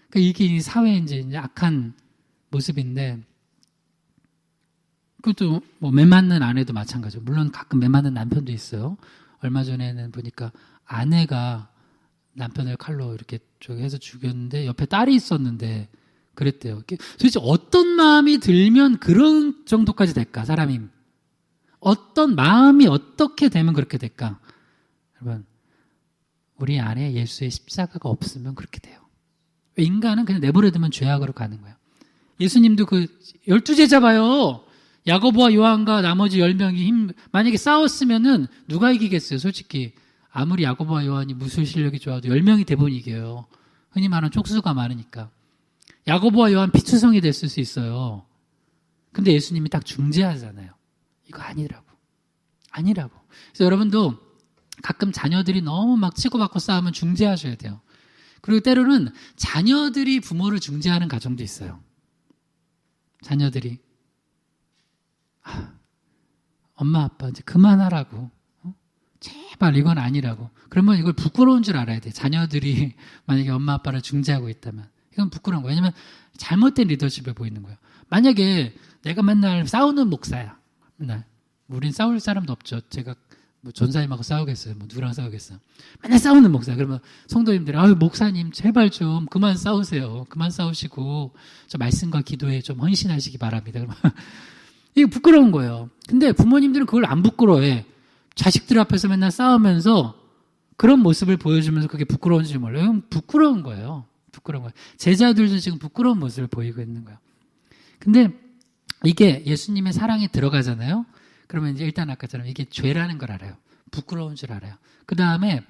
그러니까 이게 사회의 이제 악한 모습인데, 그것도 뭐 매 맞는 아내도 마찬가지고, 물론 가끔 매 맞는 남편도 있어요. 얼마 전에는 보니까 아내가 남편을 칼로 이렇게 해서 죽였는데 옆에 딸이 있었는데 그랬대요. 도대체 어떤 마음이 들면 그런 정도까지 될까, 사람이? 어떤 마음이 어떻게 되면 그렇게 될까? 여러분, 우리 안에 예수의 십자가가 없으면 그렇게 돼요. 인간은 그냥 내버려두면 죄악으로 가는 거예요. 예수님도 그 12제자 봐요. 야고보와 요한과 나머지 10명이 만약에 싸웠으면은 누가 이기겠어요, 솔직히. 아무리 야고보와 요한이 무술 실력이 좋아도 10명이 대부분 이겨요. 흔히 말하는 촉수가 많으니까. 야고보와 요한 피투성이 됐을 수 있어요. 근데 예수님이 딱 중재하잖아요. 이거 아니라고. 그래서 여러분도 가끔 자녀들이 너무 막 치고받고 싸우면 중재하셔야 돼요. 그리고 때로는 자녀들이 부모를 중재하는 가정도 있어요. 자녀들이 엄마 아빠 이제 그만하라고, 제발 이건 아니라고. 그러면 이걸 부끄러운 줄 알아야 돼. 자녀들이 만약에 엄마 아빠를 중재하고 있다면 이건 부끄러운 거예요. 왜냐면 잘못된 리더십을 보이는 거예요. 만약에 내가 맨날 싸우는 목사야, 맨날 우린 싸울 사람도 없죠. 제가 뭐 전사님하고 싸우겠어요? 뭐 누구랑 싸우겠어요? 맨날 싸우는 목사. 그러면 성도님들이, 아유, 목사님, 제발 좀 그만 싸우세요. 그만 싸우시고, 저 말씀과 기도에 좀 헌신하시기 바랍니다. 그러면 이게 부끄러운 거예요. 근데 부모님들은 그걸 안 부끄러워해. 자식들 앞에서 맨날 싸우면서 그런 모습을 보여주면서 그게 부끄러운지 몰라요. 이건 부끄러운 거예요. 제자들도 지금 부끄러운 모습을 보이고 있는 거예요. 근데 이게 예수님의 사랑이 들어가잖아요. 그러면 이제 일단 아까처럼 이게 죄라는 걸 알아요. 부끄러운 줄 알아요. 그 다음에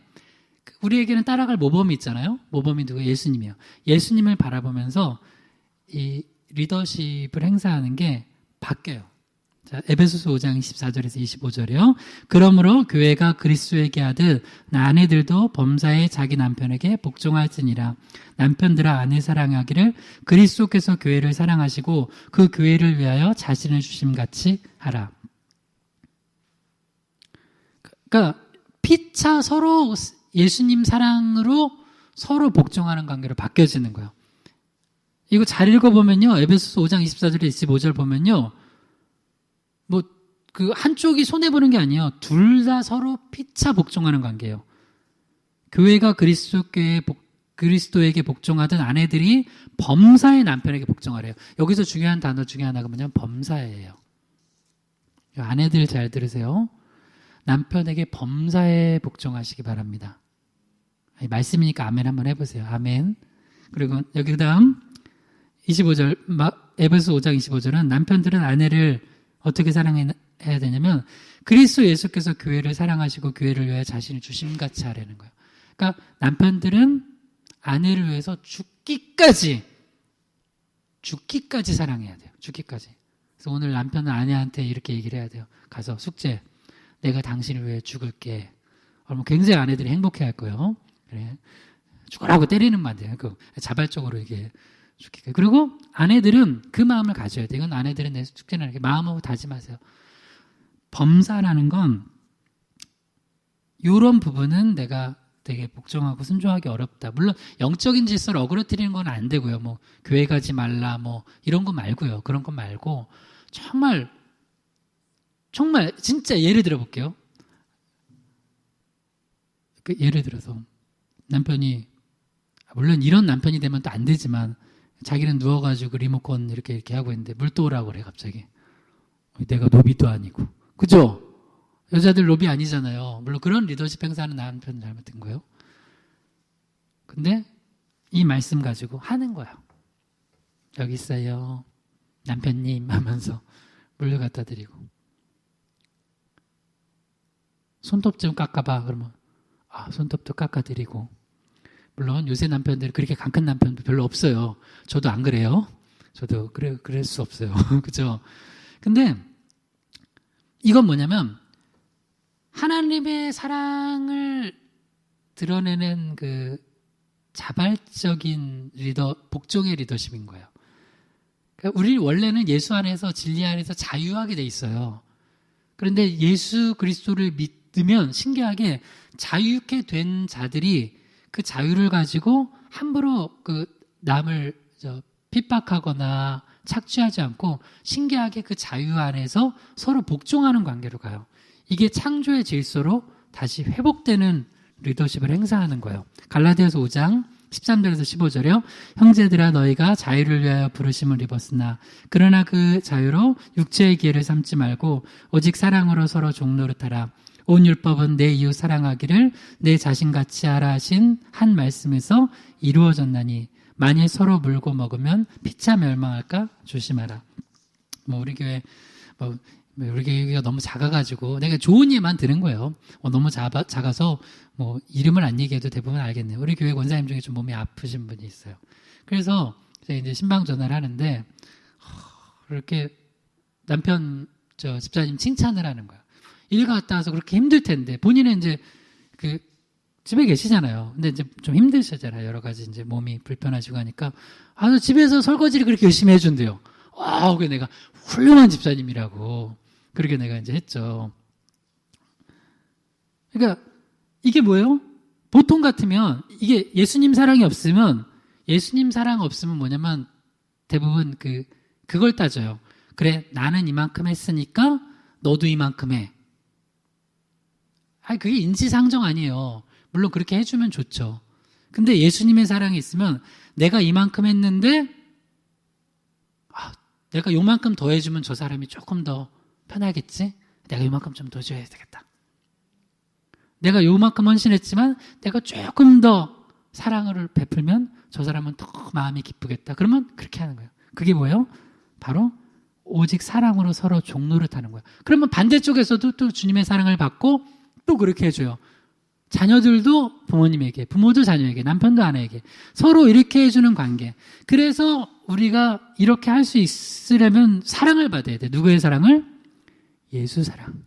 우리에게는 따라갈 모범이 있잖아요. 모범이 누구? 예수님이요. 예수님을 바라보면서 이 리더십을 행사하는 게 바뀌어요. 자, 에베소서 5장 24절에서 25절이요. 그러므로 교회가 그리스도에게 하듯 아내들도 범사에 자기 남편에게 복종할지니라. 남편들아 아내 사랑하기를 그리스도께서 교회를 사랑하시고 그 교회를 위하여 자신을 주심같이 하라. 그러니까 피차 서로 예수님 사랑으로 서로 복종하는 관계로 바뀌어지는 거예요. 이거 잘 읽어보면요. 에베소서 5장 24절에 25절 보면요. 뭐 그 한쪽이 손해보는 게 아니에요. 둘 다 서로 피차 복종하는 관계예요. 교회가 그리스도에게 복종하던 아내들이 범사의 남편에게 복종하래요. 여기서 중요한 단어 중에 하나가 뭐냐면 범사예요. 아내들 잘 들으세요. 남편에게 범사에 복종하시기 바랍니다. 말씀이니까 아멘 한번 해보세요. 아멘. 그리고 여기 그 다음 25절, 에베소 5장 25절은 남편들은 아내를 어떻게 사랑해야 되냐면 그리스도 예수께서 교회를 사랑하시고 교회를 위해 자신을 주심같이 하라는 거예요. 그러니까 남편들은 아내를 위해서 죽기까지 사랑해야 돼요. 죽기까지. 그래서 오늘 남편은 아내한테 이렇게 얘기를 해야 돼요. 가서 숙제, 내가 당신을 위해 죽을게. 그러면 굉장히 아내들이 행복해할 거예요. 그래, 죽으라고 때리는 말 돼요. 자발적으로 이게 죽게. 그리고 아내들은 그 마음을 가져야 돼. 이건 아내들은 내 숙제는 이렇게 마음하고 다짐하세요. 범사라는 건 이런 부분은 내가 되게 복종하고 순종하기 어렵다. 물론 영적인 질서를 어그러뜨리는 건 안 되고요. 뭐 교회 가지 말라 뭐 이런 거 말고요. 그런 거 말고 정말 진짜 예를 들어 볼게요. 예를 들어서 남편이, 물론 이런 남편이 되면 또 안 되지만, 자기는 누워가지고 리모컨 이렇게 하고 있는데 물 떠오라고 그래 갑자기. 내가 노비도 아니고, 그죠? 여자들 노비 아니잖아요. 물론 그런 리더십 행사는 남편 잘못된 거예요. 근데 이 말씀 가지고 하는 거예요. 여기 있어요 남편님 하면서 물을 갖다 드리고, 손톱 좀 깎아봐 그러면 손톱도 깎아드리고. 물론 요새 남편들 그렇게 강큰 남편도 별로 없어요. 저도 안 그래요. 저도 그럴 수 없어요. 그죠? 근데 이건 뭐냐면 하나님의 사랑을 드러내는 그 자발적인 복종의 리더십인 거예요. 그러니까 우리 원래는 예수 안에서 진리 안에서 자유하게 돼 있어요. 그런데 예수 그리스도를 믿으면 신기하게 자유케 된 자들이 그 자유를 가지고 함부로 그 남을 핍박하거나 착취하지 않고 신기하게 그 자유 안에서 서로 복종하는 관계로 가요. 이게 창조의 질서로 다시 회복되는 리더십을 행사하는 거예요. 갈라디아서 5장 13절에서 15절이요. 형제들아 너희가 자유를 위하여 부르심을 입었으나 그러나 그 자유로 육체의 기회를 삼지 말고 오직 사랑으로 서로 종노릇하라. 온 율법은 내 이웃 사랑하기를 내 자신같이 하라 하신 한 말씀에서 이루어졌나니 만일 서로 물고 먹으면 피차 멸망할까 조심하라. 우리 교회가 너무 작아가지고 내가 좋은 예만 들은 거예요. 너무 작아서 이름을 안 얘기해도 대부분 알겠네요. 우리 교회 권사님 중에 좀 몸이 아프신 분이 있어요. 그래서 제가 이제 신방 전화를 하는데 이렇게 남편 집사님 칭찬을 하는 거야. 일 갔다 와서 그렇게 힘들 텐데 본인은 이제 그 집에 계시잖아요. 근데 이제 좀 힘드시잖아요. 여러 가지 이제 몸이 불편하시고 하니까 집에서 설거지를 그렇게 열심히 해준대요. 그게 내가 훌륭한 집사님이라고 그렇게 내가 이제 했죠. 그러니까 이게 뭐예요? 보통 같으면 이게 예수님 사랑 없으면 뭐냐면 대부분 그걸 따져요. 그래 나는 이만큼 했으니까 너도 이만큼 해. 그게 인지상정 아니에요. 물론 그렇게 해주면 좋죠. 근데 예수님의 사랑이 있으면 내가 이만큼 했는데 내가 요만큼 더 해주면 저 사람이 조금 더 편하겠지? 내가 요만큼 좀 더 줘야 되겠다. 내가 요만큼 헌신했지만 내가 조금 더 사랑을 베풀면 저 사람은 더 마음이 기쁘겠다. 그러면 그렇게 하는 거예요. 그게 뭐예요? 바로 오직 사랑으로 서로 종노릇하는 거예요. 그러면 반대쪽에서도 또 주님의 사랑을 받고 또 그렇게 해줘요. 자녀들도 부모님에게, 부모도 자녀에게, 남편도 아내에게 서로 이렇게 해주는 관계. 그래서 우리가 이렇게 할 수 있으려면 사랑을 받아야 돼. 누구의 사랑을? 예수 사랑.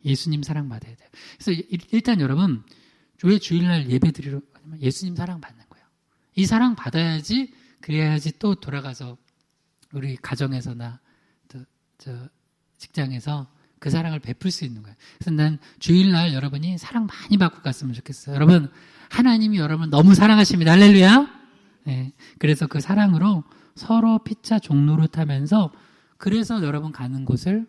예수님 사랑 받아야 돼요. 그래서 일단 여러분 왜 주일날 예배 드리러 가냐면 예수님 사랑 받는 거예요. 이 사랑 받아야지 그래야지 또 돌아가서 우리 가정에서나 직장에서 그 사랑을 베풀 수 있는 거예요. 그래서 난 주일날 여러분이 사랑 많이 받고 갔으면 좋겠어요. 여러분 하나님이 여러분 너무 사랑하십니다. 할렐루야. 네, 그래서 그 사랑으로 서로 피차 종노릇하면서 그래서 여러분 가는 곳을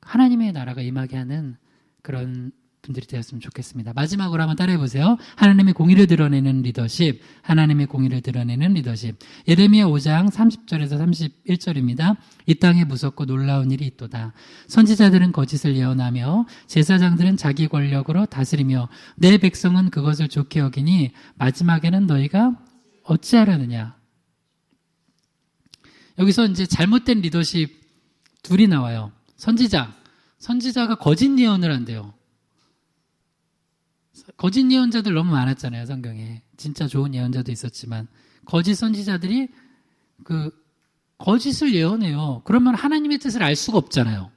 하나님의 나라가 임하게 하는 그런 분들이 되었으면 좋겠습니다. 마지막으로 한번 따라해 보세요. 하나님의 공의를 드러내는 리더십. 하나님의 공의를 드러내는 리더십. 예레미야 5장 30절에서 31절입니다. 이 땅에 무섭고 놀라운 일이 있도다. 선지자들은 거짓을 예언하며 제사장들은 자기 권력으로 다스리며 내 백성은 그것을 좋게 여기니 마지막에는 너희가 어찌하려느냐. 여기서 이제 잘못된 리더십 둘이 나와요. 선지자가 거짓 예언을 한대요. 거짓 예언자들 너무 많았잖아요, 성경에. 진짜 좋은 예언자도 있었지만 거짓 선지자들이 거짓을 예언해요. 그러면 하나님의 뜻을 알 수가 없잖아요.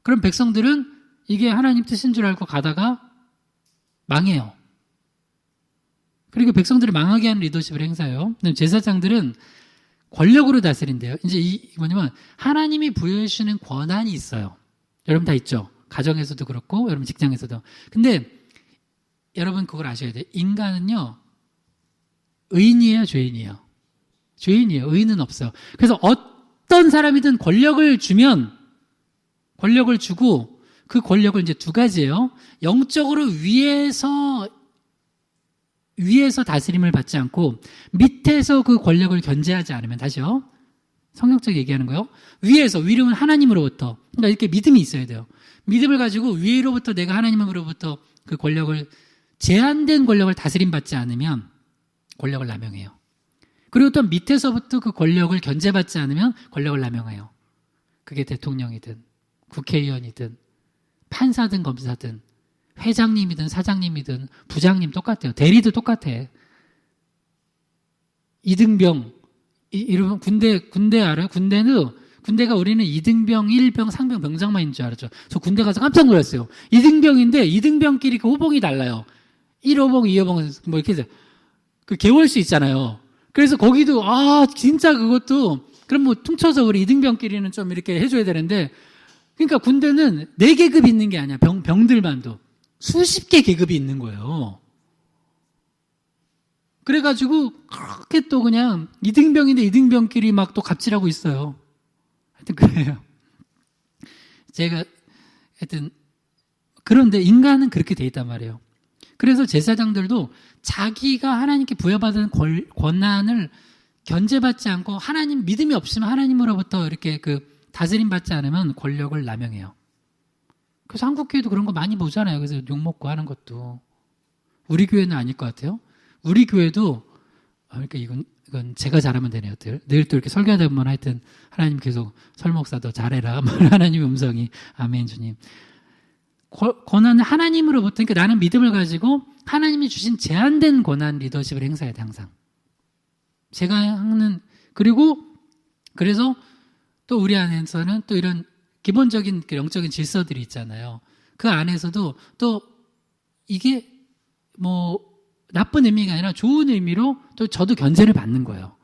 그럼 백성들은 이게 하나님 뜻인 줄 알고 가다가 망해요. 그리고 백성들을 망하게 하는 리더십을 행사해요. 제사장들은 권력으로 다스린대요. 이제 뭐냐면 하나님이 부여해 주시는 권한이 있어요. 여러분 다 있죠? 가정에서도 그렇고 여러분 직장에서도. 근데 여러분 그걸 아셔야 돼요. 인간은요 의인이에요, 죄인이에요? 죄인이에요. 의인은 없어요. 그래서 어떤 사람이든 권력을 주고 그 권력을 이제 두 가지예요. 영적으로 위에서 다스림을 받지 않고 밑에서 그 권력을 견제하지 않으면, 다시요. 성경적 얘기하는 거예요. 위로는 하나님으로부터. 그러니까 이렇게 믿음이 있어야 돼요. 믿음을 가지고 위로부터 내가 하나님으로부터 그 권력을, 제한된 권력을 다스림 받지 않으면 권력을 남용해요. 그리고 또 밑에서부터 그 권력을 견제받지 않으면 권력을 남용해요. 그게 대통령이든 국회의원이든 판사든 검사든 회장님이든 사장님이든 부장님 똑같아요. 대리도 똑같아. 이등병, 이러면 군대 알아요? 군대가 우리는 이등병, 1병, 상병, 병장만 있는 줄 알았죠. 저 군대 가서 깜짝 놀랐어요. 이등병인데 이등병끼리 그 호봉이 달라요. 1호봉, 2호봉 뭐 이렇게 그 개월수 있잖아요. 그래서 거기도 진짜 그것도 그럼 뭐 퉁쳐서 우리 이등병끼리는 좀 이렇게 해줘야 되는데, 그러니까 군대는 4계급이 있는 게 아니야. 병들만도 수십 개 계급이 있는 거예요. 그래가지고 그렇게 또 그냥 이등병인데 이등병끼리 막 또 갑질하고 있어요. 하여튼 그래요. 제가 하여튼 그런데 인간은 그렇게 돼 있단 말이에요. 그래서 제사장들도 자기가 하나님께 부여받은 권한을 견제받지 않고 하나님 믿음이 없으면 하나님으로부터 이렇게 그 다스림 받지 않으면 권력을 남용해요. 그래서 한국 교회도 그런 거 많이 보잖아요. 그래서 욕먹고 하는 것도. 우리 교회는 아닐 것 같아요. 우리 교회도 그러니까 이건 제가 잘하면 되네요. 늘 또 이렇게 설교하다 보면 하여튼 하나님 계속 설목사 더 잘해라. 하나님의 음성이 아멘 주님. 권한은 하나님으로부터, 그러니까 나는 믿음을 가지고 하나님이 주신 제한된 권한 리더십을 행사해야 돼 항상. 제가 하는, 그리고 그래서 또 우리 안에서는 또 이런 기본적인 영적인 질서들이 있잖아요. 그 안에서도 또 이게 뭐 나쁜 의미가 아니라 좋은 의미로 또 저도 견제를 받는 거예요.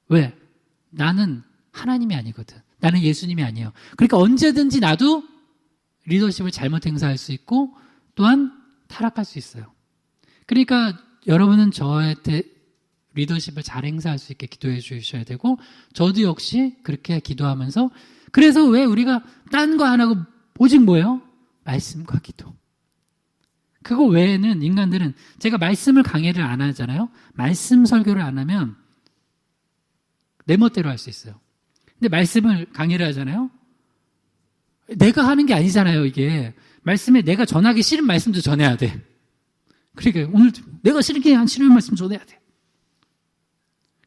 왜? 나는 하나님이 아니거든. 나는 예수님이 아니에요. 그러니까 언제든지 나도 리더십을 잘못 행사할 수 있고 또한 타락할 수 있어요. 그러니까 여러분은 저한테 리더십을 잘 행사할 수 있게 기도해 주셔야 되고, 저도 역시 그렇게 기도하면서, 그래서 왜 우리가 딴 거 안 하고 오직 뭐예요? 말씀과 기도. 그거 외에는 인간들은, 제가 말씀을 강해를 안 하잖아요. 말씀 설교를 안 하면 내 멋대로 할 수 있어요. 근데 말씀을 강해를 하잖아요. 내가 하는 게 아니잖아요, 이게. 말씀에 내가 전하기 싫은 말씀도 전해야 돼. 그러니까 오늘 내가 싫은 말씀 전해야 돼.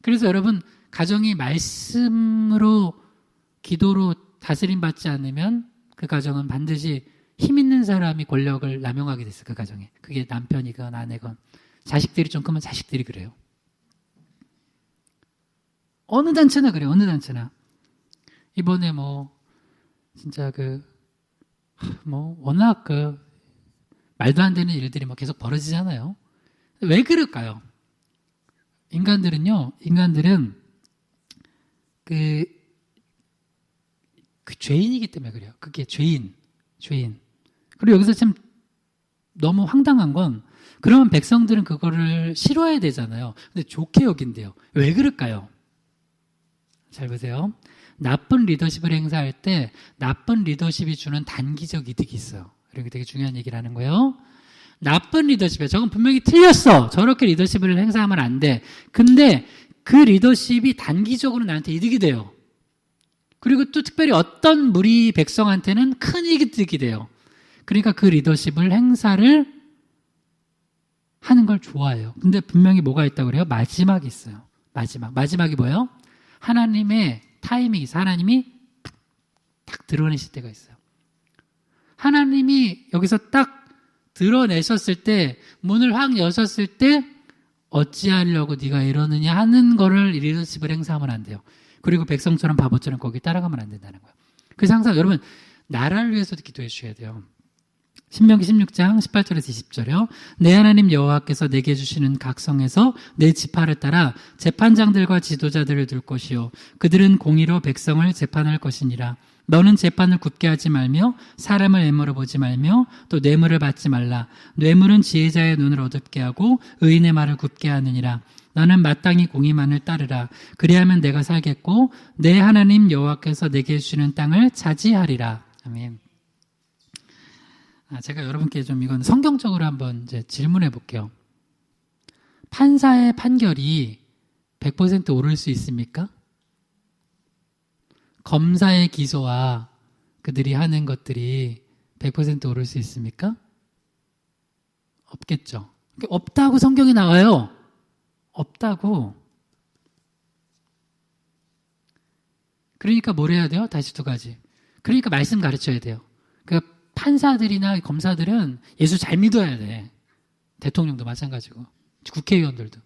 그래서 여러분, 가정이 말씀으로, 기도로 다스림 받지 않으면 그 가정은 반드시 힘 있는 사람이 권력을 남용하게 됐어요, 그 가정에. 그게 남편이건 아내건. 자식들이 좀 크면 자식들이 그래요. 어느 단체나 그래요, 어느 단체나. 이번에 진짜 워낙 말도 안 되는 일들이 계속 벌어지잖아요. 왜 그럴까요? 인간들은 그 죄인이기 때문에 그래요. 그게 죄인. 그리고 여기서 참 너무 황당한 건, 그러면 백성들은 그거를 싫어해야 되잖아요. 근데 좋게 여긴대요. 왜 그럴까요? 잘 보세요. 나쁜 리더십을 행사할 때 나쁜 리더십이 주는 단기적 이득이 있어요. 이렇게 되게 중요한 얘기를 하는 거예요. 나쁜 리더십이야. 저건 분명히 틀렸어. 저렇게 리더십을 행사하면 안 돼. 근데 그 리더십이 단기적으로 나한테 이득이 돼요. 그리고 또 특별히 어떤 무리 백성한테는 큰 이득이 돼요. 그러니까 그 리더십을 행사를 하는 걸 좋아해요. 근데 분명히 뭐가 있다고 그래요? 마지막이 있어요. 마지막이 뭐예요? 하나님의 타이밍이 있어요. 하나님이 딱 드러내실 때가 있어요. 하나님이 여기서 딱 드러내셨을 때, 문을 확 여셨을 때 어찌하려고 네가 이러느냐 하는 거를 리더십을 행사하면 안 돼요. 그리고 백성처럼 바보처럼 거기 따라가면 안 된다는 거예요. 그래서 항상 여러분, 나라를 위해서도 기도해 주셔야 돼요. 신명기 16장 18절에서 20절이요. 내 하나님 여호와께서 내게 주시는 각 성에서 내 지파를 따라 재판장들과 지도자들을 둘 것이요, 그들은 공의로 백성을 재판할 것이니라. 너는 재판을 굽게 하지 말며 사람을 애물어 보지 말며 또 뇌물을 받지 말라. 뇌물은 지혜자의 눈을 어둡게 하고 의인의 말을 굽게 하느니라. 너는 마땅히 공의만을 따르라. 그리하면 내가 살겠고 내 하나님 여호와께서 내게 주시는 땅을 차지하리라. 아멘. 제가 여러분께 좀 이건 성경적으로 한번 이제 질문해 볼게요. 판사의 판결이 100% 오를 수 있습니까? 검사의 기소와 그들이 하는 것들이 100% 오를 수 있습니까? 없겠죠. 없다고 성경에 나와요. 없다고. 그러니까 뭘 해야 돼요? 다시 두 가지. 그러니까 말씀 가르쳐야 돼요. 그러니까 판사들이나 검사들은 예수 잘 믿어야 돼. 대통령도 마찬가지고 국회의원들도.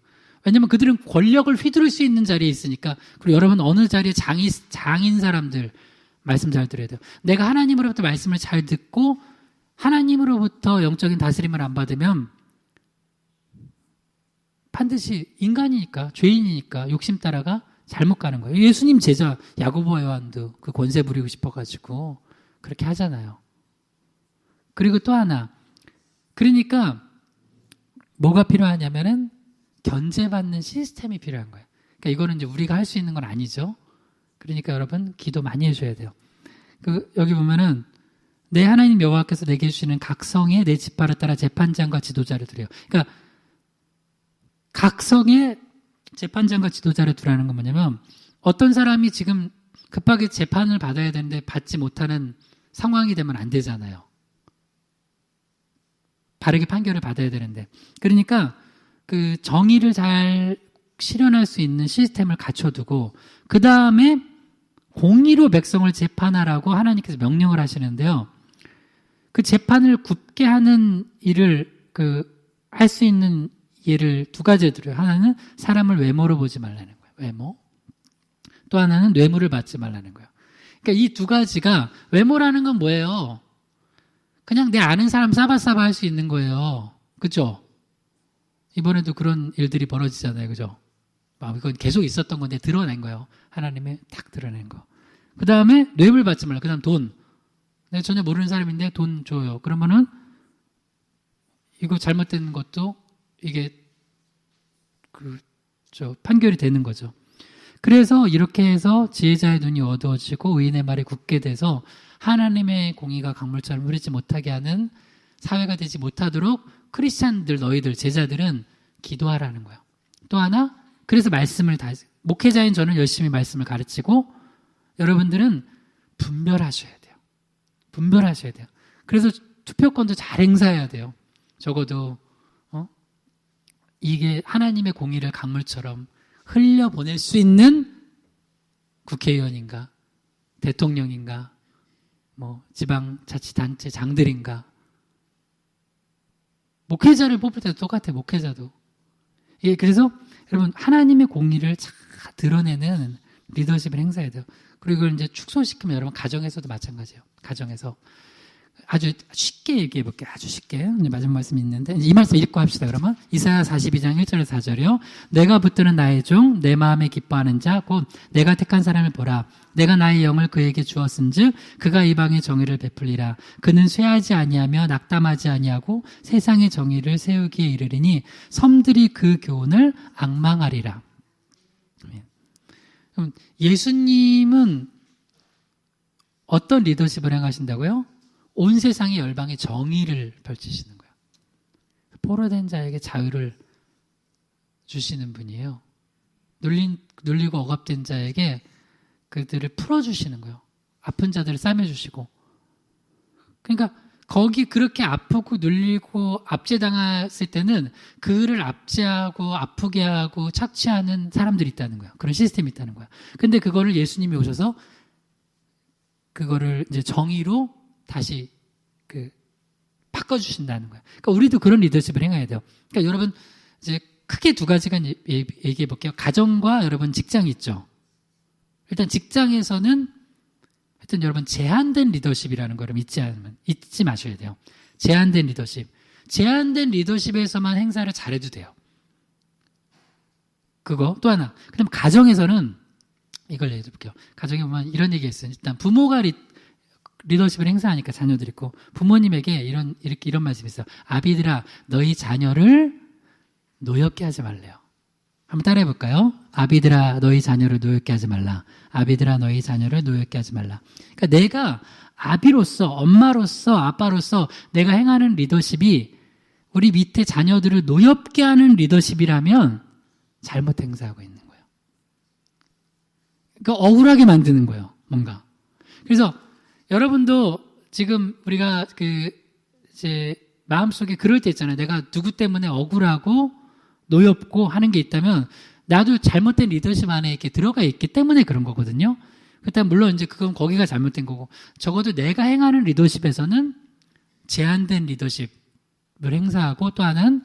왜냐면 그들은 권력을 휘두를 수 있는 자리에 있으니까. 그리고 여러분 어느 자리에 장인 사람들 말씀 잘 들어야 돼요. 내가 하나님으로부터 말씀을 잘 듣고 하나님으로부터 영적인 다스림을 안 받으면 반드시 인간이니까, 죄인이니까 욕심 따라가 잘못 가는 거예요. 예수님 제자 야고보 요한도 그 권세 부리고 싶어가지고 그렇게 하잖아요. 그리고 또 하나, 그러니까 뭐가 필요하냐면은 견제받는 시스템이 필요한 거예요. 그러니까 이거는 이제 우리가 할 수 있는 건 아니죠. 그러니까 여러분 기도 많이 해줘야 돼요. 여기 보면은 내 하나님 여호와께서 내게 주시는 각 성에 내 지파를 따라 재판장과 지도자를 두래요. 그러니까 각 성에 재판장과 지도자를 두라는 건 뭐냐면 어떤 사람이 지금 급하게 재판을 받아야 되는데 받지 못하는 상황이 되면 안 되잖아요. 바르게 판결을 받아야 되는데. 그러니까 그 정의를 잘 실현할 수 있는 시스템을 갖춰두고 그 다음에 공의로 백성을 재판하라고 하나님께서 명령을 하시는데요. 그 재판을 굽게 하는 일을 할 수 있는 예를 두 가지 들어요. 하나는 사람을 외모로 보지 말라는 거예요. 외모. 또 하나는 뇌물을 받지 말라는 거예요. 그러니까 이 두 가지가 외모라는 건 뭐예요? 그냥 내 아는 사람 싸바싸바 할 수 있는 거예요. 그죠? 이번에도 그런 일들이 벌어지잖아요. 그죠? 이건 계속 있었던 건데 드러낸 거예요. 하나님이 딱 드러낸 거. 그 다음에 뇌물 받지 말라. 그 다음 돈. 내가 전혀 모르는 사람인데 돈 줘요. 그러면은 이거 잘못된 것도 이게 판결이 되는 거죠. 그래서 이렇게 해서 지혜자의 눈이 어두워지고 의인의 말이 굳게 돼서 하나님의 공의가 강물처럼 흐르지 못하게 하는 사회가 되지 못하도록 크리스찬들, 너희들, 제자들은 기도하라는 거예요. 또 하나, 그래서 말씀을 목회자인 저는 열심히 말씀을 가르치고 여러분들은 분별하셔야 돼요. 분별하셔야 돼요. 그래서 투표권도 잘 행사해야 돼요. 적어도 이게 하나님의 공의를 강물처럼 흘려보낼 수 있는 국회의원인가, 대통령인가, 지방자치단체 장들인가. 목회자를 뽑을 때도 똑같아요. 목회자도. 그래서 여러분 하나님의 공의를 잘 드러내는 리더십을 행사해야 돼요. 그리고 이걸 이제 축소시키면 여러분 가정에서도 마찬가지예요. 가정에서 아주 쉽게 얘기해 볼게요. 아주 쉽게. 마지막 말씀이 있는데 이 말씀 읽고 합시다. 그러면 이사야 42장 1절에서 4절이요. 내가 붙드는 나의 종 내 마음에 기뻐하는 자 곧 내가 택한 사람을 보라. 내가 나의 영을 그에게 주었은즉 그가 이방의 정의를 베풀리라. 그는 쇠하지 아니하며 낙담하지 아니하고 세상의 정의를 세우기에 이르리니 섬들이 그 교훈을 앙망하리라. 예수님은 어떤 리더십을 행하신다고요? 온 세상의 열방의 정의를 펼치시는 거예요. 포로된 자에게 자유를 주시는 분이에요. 눌리고 억압된 자에게 그들을 풀어주시는 거예요. 아픈 자들을 싸매주시고. 그러니까 거기 그렇게 아프고 눌리고 압제당했을 때는 그를 압제하고 아프게 하고 착취하는 사람들이 있다는 거예요. 그런 시스템이 있다는 거예요. 근데 그거를 예수님이 오셔서 그거를 이제 정의로 다시 바꿔주신다는 거예요. 그러니까 우리도 그런 리더십을 행해야 돼요. 그러니까 여러분 이제 크게 두 가지가 얘기해 볼게요. 가정과 여러분 직장이 있죠. 일단 직장에서는 하여튼 여러분 제한된 리더십이라는 거를 잊지 마셔야 돼요. 제한된 리더십. 제한된 리더십에서만 행사를 잘해도 돼요. 그거 또 하나. 그다음 가정에서는 이걸 얘기해 볼게요. 가정에 보면 이런 얘기가 있어요. 일단 부모가 리더십을 행사하니까 자녀들이 있고 부모님에게 이런 말씀이 있어요. 아비들아 너희 자녀를 노엽게 하지 말래요. 한번 따라해 볼까요? 아비들아 너희 자녀를 노엽게 하지 말라. 아비들아 너희 자녀를 노엽게 하지 말라. 그러니까 내가 아비로서, 엄마로서, 아빠로서 내가 행하는 리더십이 우리 밑에 자녀들을 노엽게 하는 리더십이라면 잘못 행사하고 있는 거예요. 그러니까 억울하게 만드는 거예요. 뭔가. 그래서 여러분도 지금 우리가 이제 마음속에 그럴 때 있잖아요. 내가 누구 때문에 억울하고 노엽고 하는 게 있다면 나도 잘못된 리더십 안에 이렇게 들어가 있기 때문에 그런 거거든요. 그렇다면 물론 이제 그건 거기가 잘못된 거고 적어도 내가 행하는 리더십에서는 제한된 리더십을 행사하고 또 하나는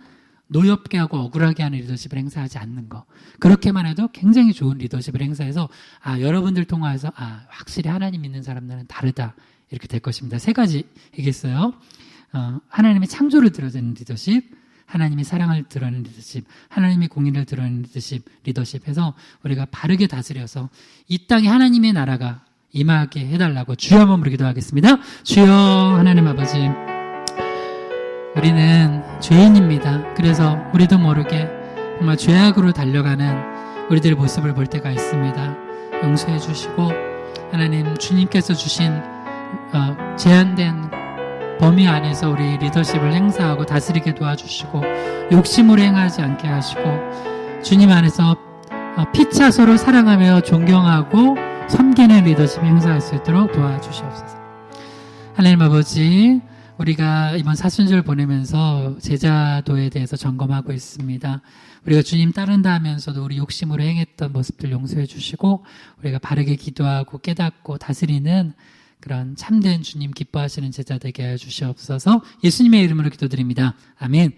노엽게 하고 억울하게 하는 리더십을 행사하지 않는 거. 그렇게만 해도 굉장히 좋은 리더십을 행사해서 여러분들 통해서 확실히 하나님 믿는 사람들은 다르다. 이렇게 될 것입니다. 3가지 얘기했어요. 하나님의 창조를 드러내는 리더십, 하나님의 사랑을 드러내는 리더십, 하나님의 공의를 드러내는 리더십 해서 우리가 바르게 다스려서 이 땅에 하나님의 나라가 임하게 해달라고 주여 한번 부르기도 하겠습니다. 주여 하나님 아버지, 우리는 죄인입니다. 그래서 우리도 모르게 정말 죄악으로 달려가는 우리들의 모습을 볼 때가 있습니다. 용서해 주시고 하나님 주님께서 주신 제한된 범위 안에서 우리 리더십을 행사하고 다스리게 도와주시고 욕심으로 행하지 않게 하시고 주님 안에서 피차 서로 사랑하며 존경하고 섬기는 리더십 행사할 수 있도록 도와주시옵소서. 하나님 아버지, 우리가 이번 사순절 보내면서 제자도에 대해서 점검하고 있습니다. 우리가 주님 따른다 하면서도 우리 욕심으로 행했던 모습들 용서해 주시고 우리가 바르게 기도하고 깨닫고 다스리는 그런 참된 주님 기뻐하시는 제자 되게 해 주시옵소서. 예수님의 이름으로 기도드립니다. 아멘.